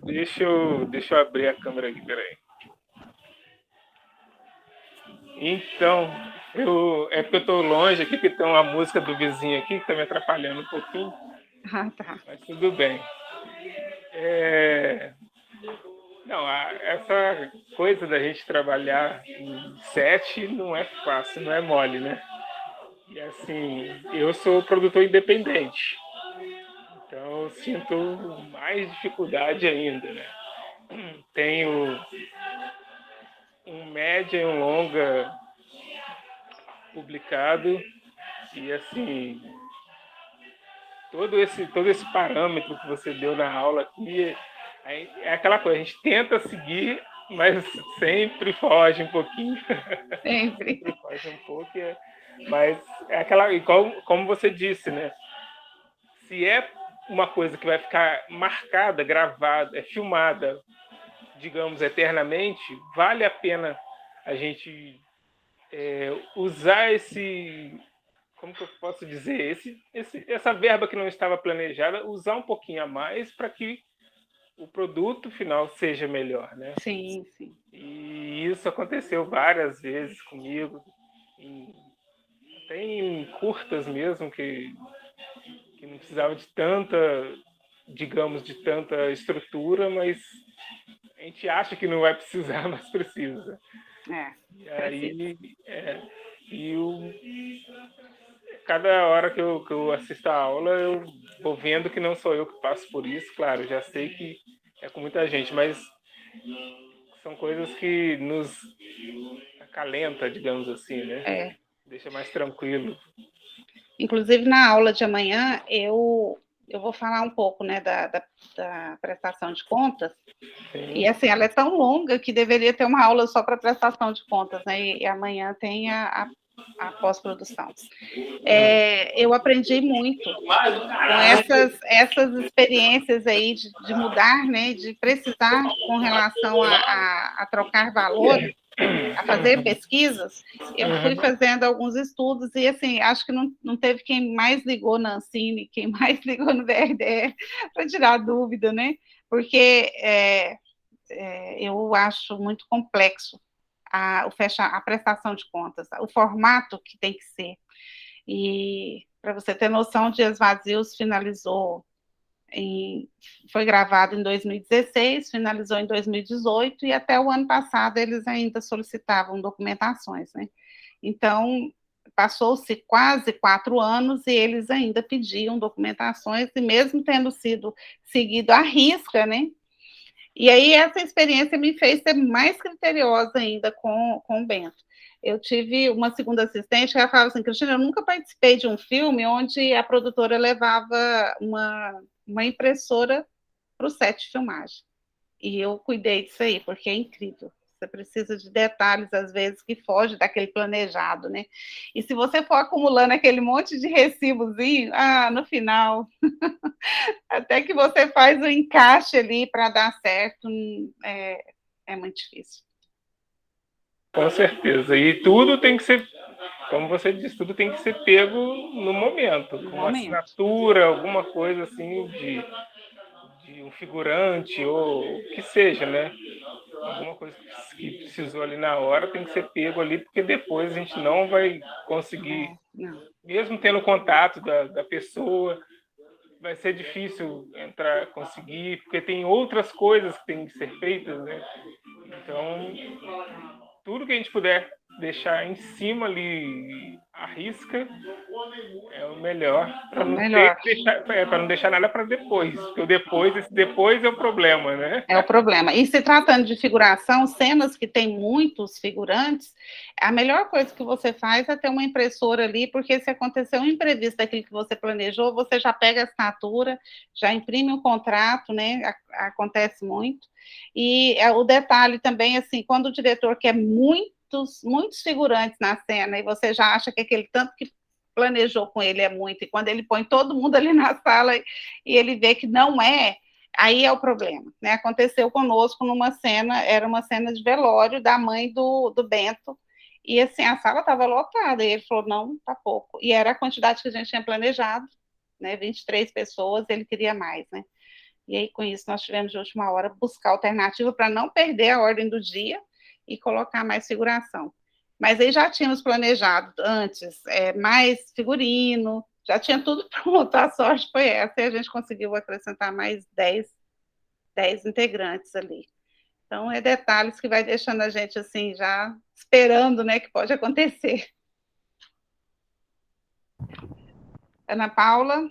Deixa eu abrir a câmera aqui, peraí. Então, é porque eu estou longe aqui, porque tem uma música do vizinho aqui que está me atrapalhando um pouquinho. Ah, tá. Mas tudo bem. Não, essa coisa da gente trabalhar em set não é fácil, não é mole, né? E assim, eu sou produtor independente, então eu sinto mais dificuldade ainda, né? Tenho um média e um longa publicado. E, assim, todo esse parâmetro que você deu na aula aqui, é aquela coisa, a gente tenta seguir, mas sempre foge um pouquinho. Sempre. Sempre foge um pouco, mas é aquela, e como você disse, né? Se é uma coisa que vai ficar marcada, gravada, filmada, digamos, eternamente, vale a pena a gente usar como que eu posso dizer, essa verba que não estava planejada, usar um pouquinho a mais para que o produto final seja melhor, né? Sim, sim. E isso aconteceu várias vezes comigo, até em curtas mesmo, que não precisava de tanta, digamos, de tanta estrutura, mas a gente acha que não vai precisar, mas precisa. E aí, cada hora que eu assisto a aula, eu vou vendo que não sou eu que passo por isso, claro, já sei que é com muita gente, mas são coisas que nos acalenta, digamos assim, né? Deixa mais tranquilo. Inclusive, na aula de amanhã, eu vou falar um pouco, né, da prestação de contas. Sim. E, assim, ela é tão longa que deveria ter uma aula só para prestação de contas, né? E amanhã tem a pós-produção. Eu aprendi muito com essas experiências aí de mudar, né? De precisar com relação a trocar valores, a fazer pesquisas. Eu fui fazendo alguns estudos e, assim, acho que não teve quem mais ligou na Ancine, quem mais ligou no BRDE para tirar dúvida, né? Porque eu acho muito complexo a prestação de contas, o formato que tem que ser. E, para você ter noção, Dias Vazios foi gravado em 2016, finalizou em 2018, e até o ano passado eles ainda solicitavam documentações, né? Então, passou-se quase 4 anos e eles ainda pediam documentações, e mesmo tendo sido seguido à risca, né? E aí essa experiência me fez ser mais criteriosa ainda com o Bento. Eu tive uma segunda assistente que ela falava assim, Cristina, eu nunca participei de um filme onde a produtora levava uma impressora para o set de filmagem. E eu cuidei disso aí, porque é incrível. Você precisa de detalhes, às vezes, que fogem daquele planejado, né? E se você for acumulando aquele monte de recibozinho, no final, até que você faz o encaixe ali para dar certo, é muito difícil. Com certeza. E tudo tem que ser, como você disse, tudo tem que ser pego no momento, com uma assinatura, alguma coisa assim de um figurante ou o que seja, né? Alguma coisa que precisou ali na hora tem que ser pego ali, porque depois a gente não vai conseguir, mesmo tendo contato da pessoa, vai ser difícil conseguir, porque tem outras coisas que têm que ser feitas, né? Então, tudo que a gente puder deixar em cima ali, à risca, é o melhor, para não deixar nada para depois, porque esse depois é o problema, né? É o problema. E se tratando de figuração, cenas que tem muitos figurantes, a melhor coisa que você faz é ter uma impressora ali, porque se acontecer um imprevisto daquilo que você planejou, você já pega a assinatura, já imprime um contrato, né? Acontece muito. E o detalhe também, assim, quando o diretor quer muitos figurantes na cena e você já acha que aquele tanto que planejou com ele é muito, e quando ele põe todo mundo ali na sala e ele vê que não é, aí é o problema, né? Aconteceu conosco numa cena, era uma cena de velório da mãe do Bento, e assim, a sala estava lotada, e ele falou, não, tá pouco, e era a quantidade que a gente tinha planejado, né, 23 pessoas, ele queria mais, né? E aí, com isso, nós tivemos de última hora buscar alternativa para não perder a ordem do dia e colocar mais figuração. Mas aí já tínhamos planejado antes mais figurino, já tinha tudo pronto, a sorte foi essa, e a gente conseguiu acrescentar mais 10 integrantes ali. Então, é detalhes que vai deixando a gente, assim, já esperando, né, que pode acontecer. Ana Paula?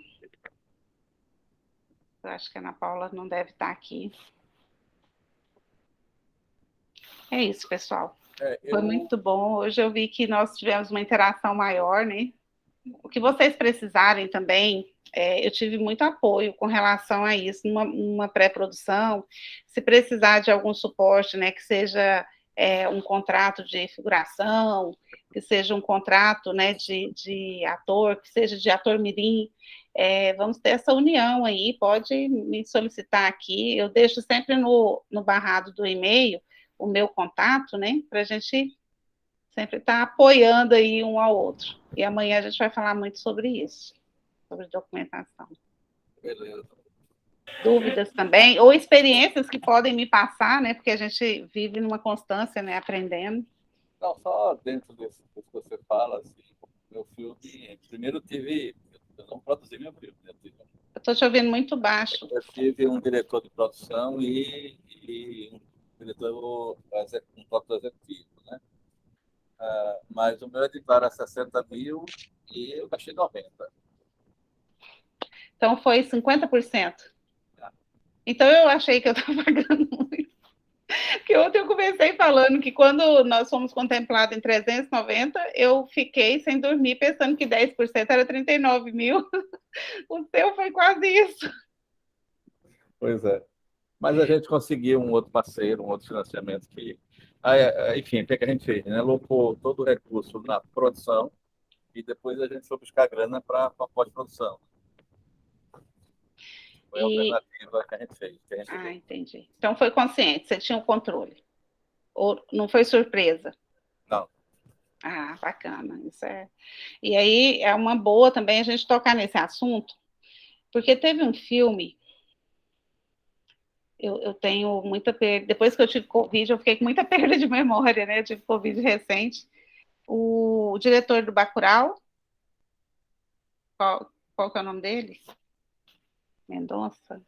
Eu acho que a Ana Paula não deve estar aqui. É isso, pessoal. Foi muito bom. Hoje eu vi que nós tivemos uma interação maior, né? O que vocês precisarem também, eu tive muito apoio com relação a isso, numa pré-produção. Se precisar de algum suporte, né, que seja um contrato de figuração, que seja um contrato, né, de ator, que seja de ator mirim, vamos ter essa união aí, pode me solicitar aqui, eu deixo sempre no barrado do e-mail o meu contato, né, para a gente sempre estar apoiando aí um ao outro. E amanhã a gente vai falar muito sobre isso, sobre documentação. Beleza. Dúvidas também, ou experiências que podem me passar, né, porque a gente vive numa constância, né, aprendendo. Não, só dentro disso que você fala, assim, meu filme, primeiro eu não produzi meu filme, né? Eu estou te ouvindo muito baixo. Eu tive um diretor de produção e um produtor executivo, né? Mas o meu edital era 60 mil e eu gastei 90. Então foi 50%. Então eu achei que eu estava pagando muito. Porque ontem eu comecei falando que quando nós fomos contemplados em 390, eu fiquei sem dormir pensando que 10% era 39 mil. O seu foi quase isso. Pois é. Mas a gente conseguiu um outro parceiro, um outro financiamento que... enfim, o que a gente fez? Né? Alocou todo o recurso na produção e depois a gente foi buscar grana para a pós-produção. Foi a alternativa que a gente fez. Entendi. Então foi consciente, você tinha o controle. Ou não foi surpresa? Não. Bacana. Isso é... E aí é uma boa também a gente tocar nesse assunto, porque teve um filme, eu tenho muita perda, depois que eu tive Covid, eu fiquei com muita perda de memória, né? Eu tive Covid recente. O diretor do Bacurau, qual que é o nome dele? Mendonça?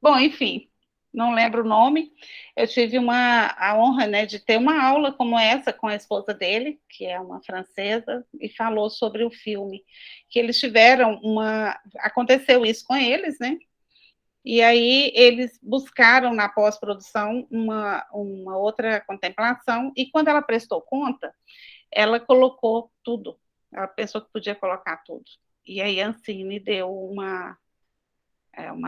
Bom, enfim, não lembro o nome. Eu tive a honra, né, de ter uma aula como essa com a esposa dele, que é uma francesa, e falou sobre o filme, que eles tiveram aconteceu isso com eles, né? E aí eles buscaram na pós-produção uma outra contemplação, e quando ela prestou conta, ela colocou tudo. Ela pensou que podia colocar tudo. E aí a Ancine deu uma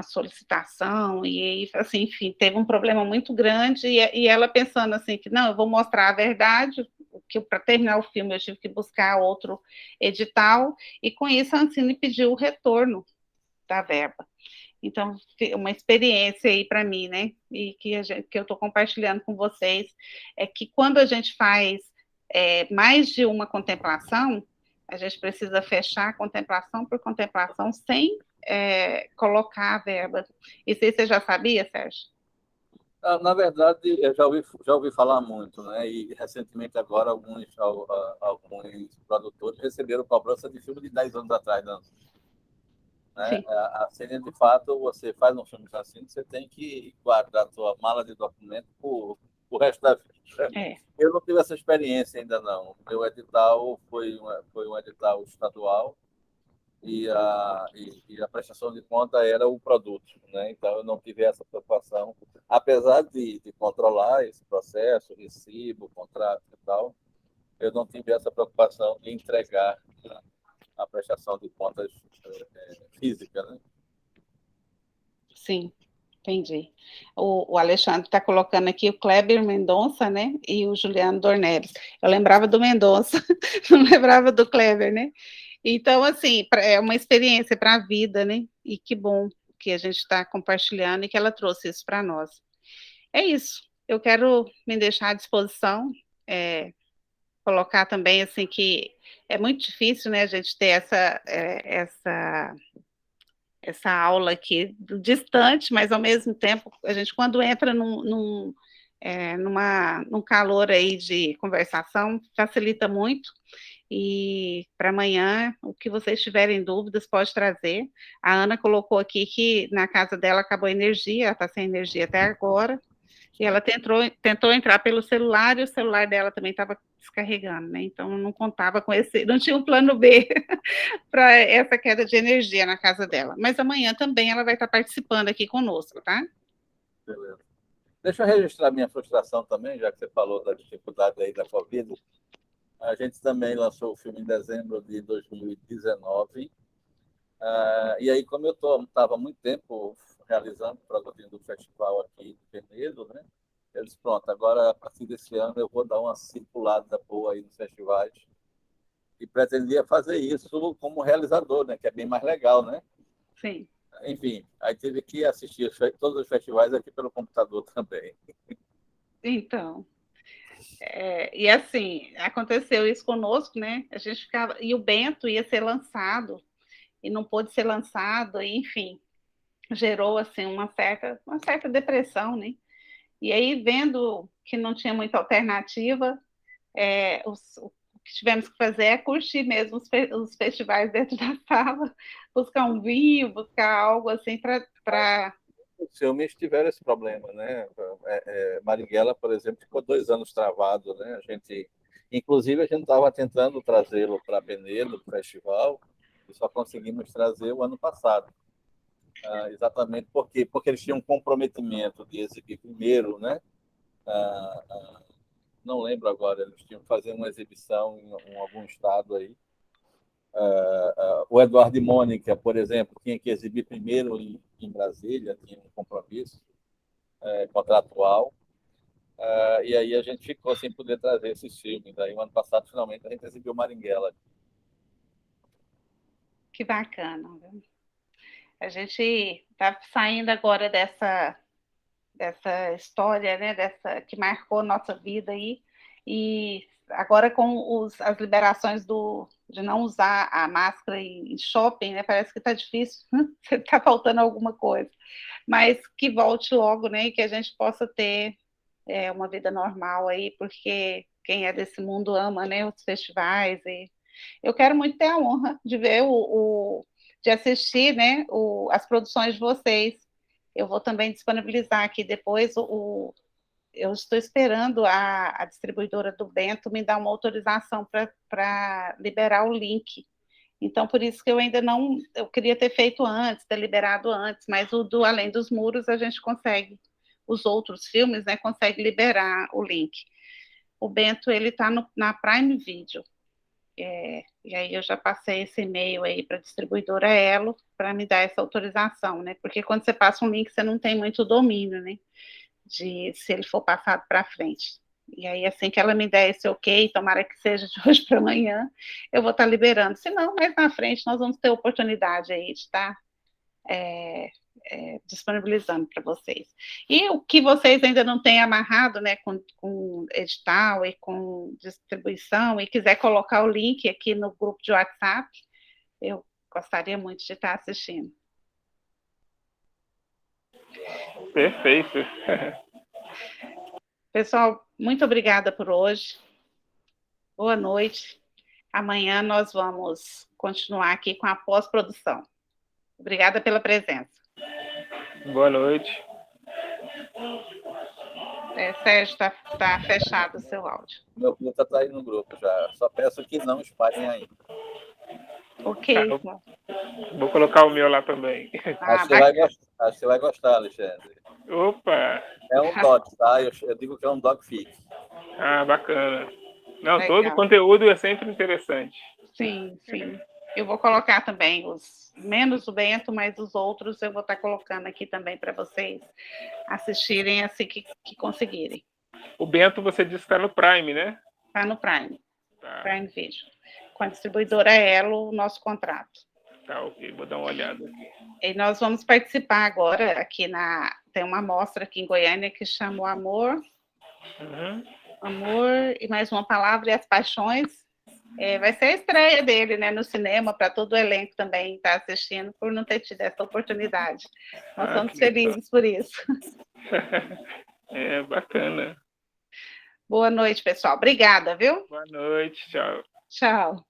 solicitação, e aí, assim, enfim, teve um problema muito grande, e ela pensando assim, que não, eu vou mostrar a verdade, que para terminar o filme eu tive que buscar outro edital, e com isso a Ancine pediu o retorno da verba. Então, uma experiência aí para mim, né, e que eu estou compartilhando com vocês, é que quando a gente faz mais de uma contemplação, a gente precisa fechar contemplação por contemplação sem colocar a verba. Isso aí você já sabia, Sérgio? Na verdade, eu já ouvi falar muito, né? E recentemente agora alguns produtores receberam cobrança de filme de 10 anos atrás, não. Né? Assim, de fato, você faz um filme assim, você tem que guardar a sua mala de documento o resto da vida. Eu não tive essa experiência ainda, não. O meu edital foi um edital estadual e a prestação de conta era o produto, né? Então, eu não tive essa preocupação. Apesar de controlar esse processo, recibo, contrato e tal, eu não tive essa preocupação de entregar a prestação de contas física, né? Sim, entendi. O Alexandre está colocando aqui o Kleber Mendonça, né, e o Juliano Dornelles. Eu lembrava do Mendonça, não lembrava do Kleber, né? Então, assim, é uma experiência para a vida, né? E que bom que a gente está compartilhando e que ela trouxe isso para nós. É isso. Eu quero me deixar à disposição, colocar também, assim, que é muito difícil, né, a gente ter essa aula aqui distante, mas ao mesmo tempo, a gente quando entra num calor aí de conversação, facilita muito. E para amanhã, o que vocês tiverem dúvidas, pode trazer. A Ana colocou aqui que na casa dela acabou a energia, ela está sem energia até agora, e ela tentou entrar pelo celular, e o celular dela também estava descarregando, né? Então não contava com não tinha um plano B para essa queda de energia na casa dela. Mas amanhã também ela vai estar participando aqui conosco, tá? Beleza. Deixa eu registrar minha frustração também, já que você falou da dificuldade aí da Covid. A gente também lançou o filme em dezembro de 2019. E aí, como eu estava há muito tempo realizando, produzindo o festival aqui de Penedo, né? Eu disse, pronto, agora, a partir desse ano, eu vou dar uma circulada boa aí nos festivais. E pretendia fazer isso como realizador, né? Que é bem mais legal, né? Sim. Enfim, aí tive que assistir todos os festivais aqui pelo computador também. Então, e assim, aconteceu isso conosco, né? A gente ficava, e o Bento ia ser lançado, e não pôde ser lançado, e, enfim, gerou assim uma certa depressão, né? E aí, vendo que não tinha muita alternativa, o que tivemos que fazer é curtir mesmo os festivais dentro da sala, buscar um vinho, buscar algo assim para. Os filmes tiveram esse problema, né? Marighella, por exemplo, ficou 2 anos travado, né? Inclusive, a gente estava tentando trazê-lo para Penedo, para o festival, e só conseguimos trazer o ano passado. Exatamente porque eles tinham um comprometimento de exibir primeiro, né? Não lembro agora, eles tinham que fazer uma exibição em algum estado aí. O Eduardo e Mônica, por exemplo, tinha que exibir primeiro em Brasília, tinha um compromisso contratual. E aí a gente ficou sem poder trazer esses filmes. Aí, o ano passado, finalmente, a gente exibiu Marighella. Que bacana. Viu? A gente está saindo agora dessa história, né, que marcou nossa vida aí, e agora com as liberações de não usar a máscara em shopping, né, parece que está difícil, está faltando alguma coisa, mas que volte logo, né, e que a gente possa ter uma vida normal aí, porque quem é desse mundo ama, né, os festivais, e eu quero muito ter a honra de ver de assistir, né, as produções de vocês. Eu vou também disponibilizar aqui depois eu estou esperando a distribuidora do Bento me dar uma autorização para liberar o link. Então, por isso que eu ainda não, eu queria ter feito antes, ter liberado antes, mas o do Além dos Muros a gente consegue, os outros filmes, né, consegue liberar o link. O Bento, ele está na Prime Video. E aí eu já passei esse e-mail aí para a distribuidora Elo para me dar essa autorização, né? Porque quando você passa um link, você não tem muito domínio, né? De se ele for passado para frente. E aí, assim que ela me der esse ok, tomara que seja de hoje para amanhã, eu vou estar liberando. Se não, mais na frente nós vamos ter oportunidade aí de estar disponibilizando para vocês. E o que vocês ainda não têm amarrado, né, com edital e com distribuição, e quiser colocar o link aqui no grupo de WhatsApp, eu gostaria muito de estar assistindo. Perfeito. Pessoal, muito obrigada por hoje. Boa noite. Amanhã nós vamos continuar aqui com a pós-produção. Obrigada pela presença. Boa noite. Sérgio, está fechado o seu áudio. Meu filho está aí no grupo já. Só peço que não espalhem ainda. Ok. Vou colocar o meu lá também. Acho que você vai gostar, Alexandre. Opa! É um doc, tá? Eu digo que é um doc fic. Bacana. Não, Legal. todo conteúdo é sempre interessante. Sim, sim. Eu vou colocar também menos o Bento, mas os outros eu vou estar colocando aqui também para vocês assistirem assim que conseguirem. O Bento, você disse que está no Prime, né? Está no Prime. Tá. Prime Video. Com a distribuidora Elo, o nosso contrato. Tá, ok. Vou dar uma olhada aqui. E nós vamos participar agora aqui tem uma mostra aqui em Goiânia que chama o Amor. Uhum. Amor e mais uma palavra e as paixões. Vai ser a estreia dele, né, no cinema, para todo o elenco também estar assistindo, por não ter tido essa oportunidade. Nós estamos felizes por isso. Bacana. Boa noite, pessoal. Obrigada, viu? Boa noite, tchau. Tchau.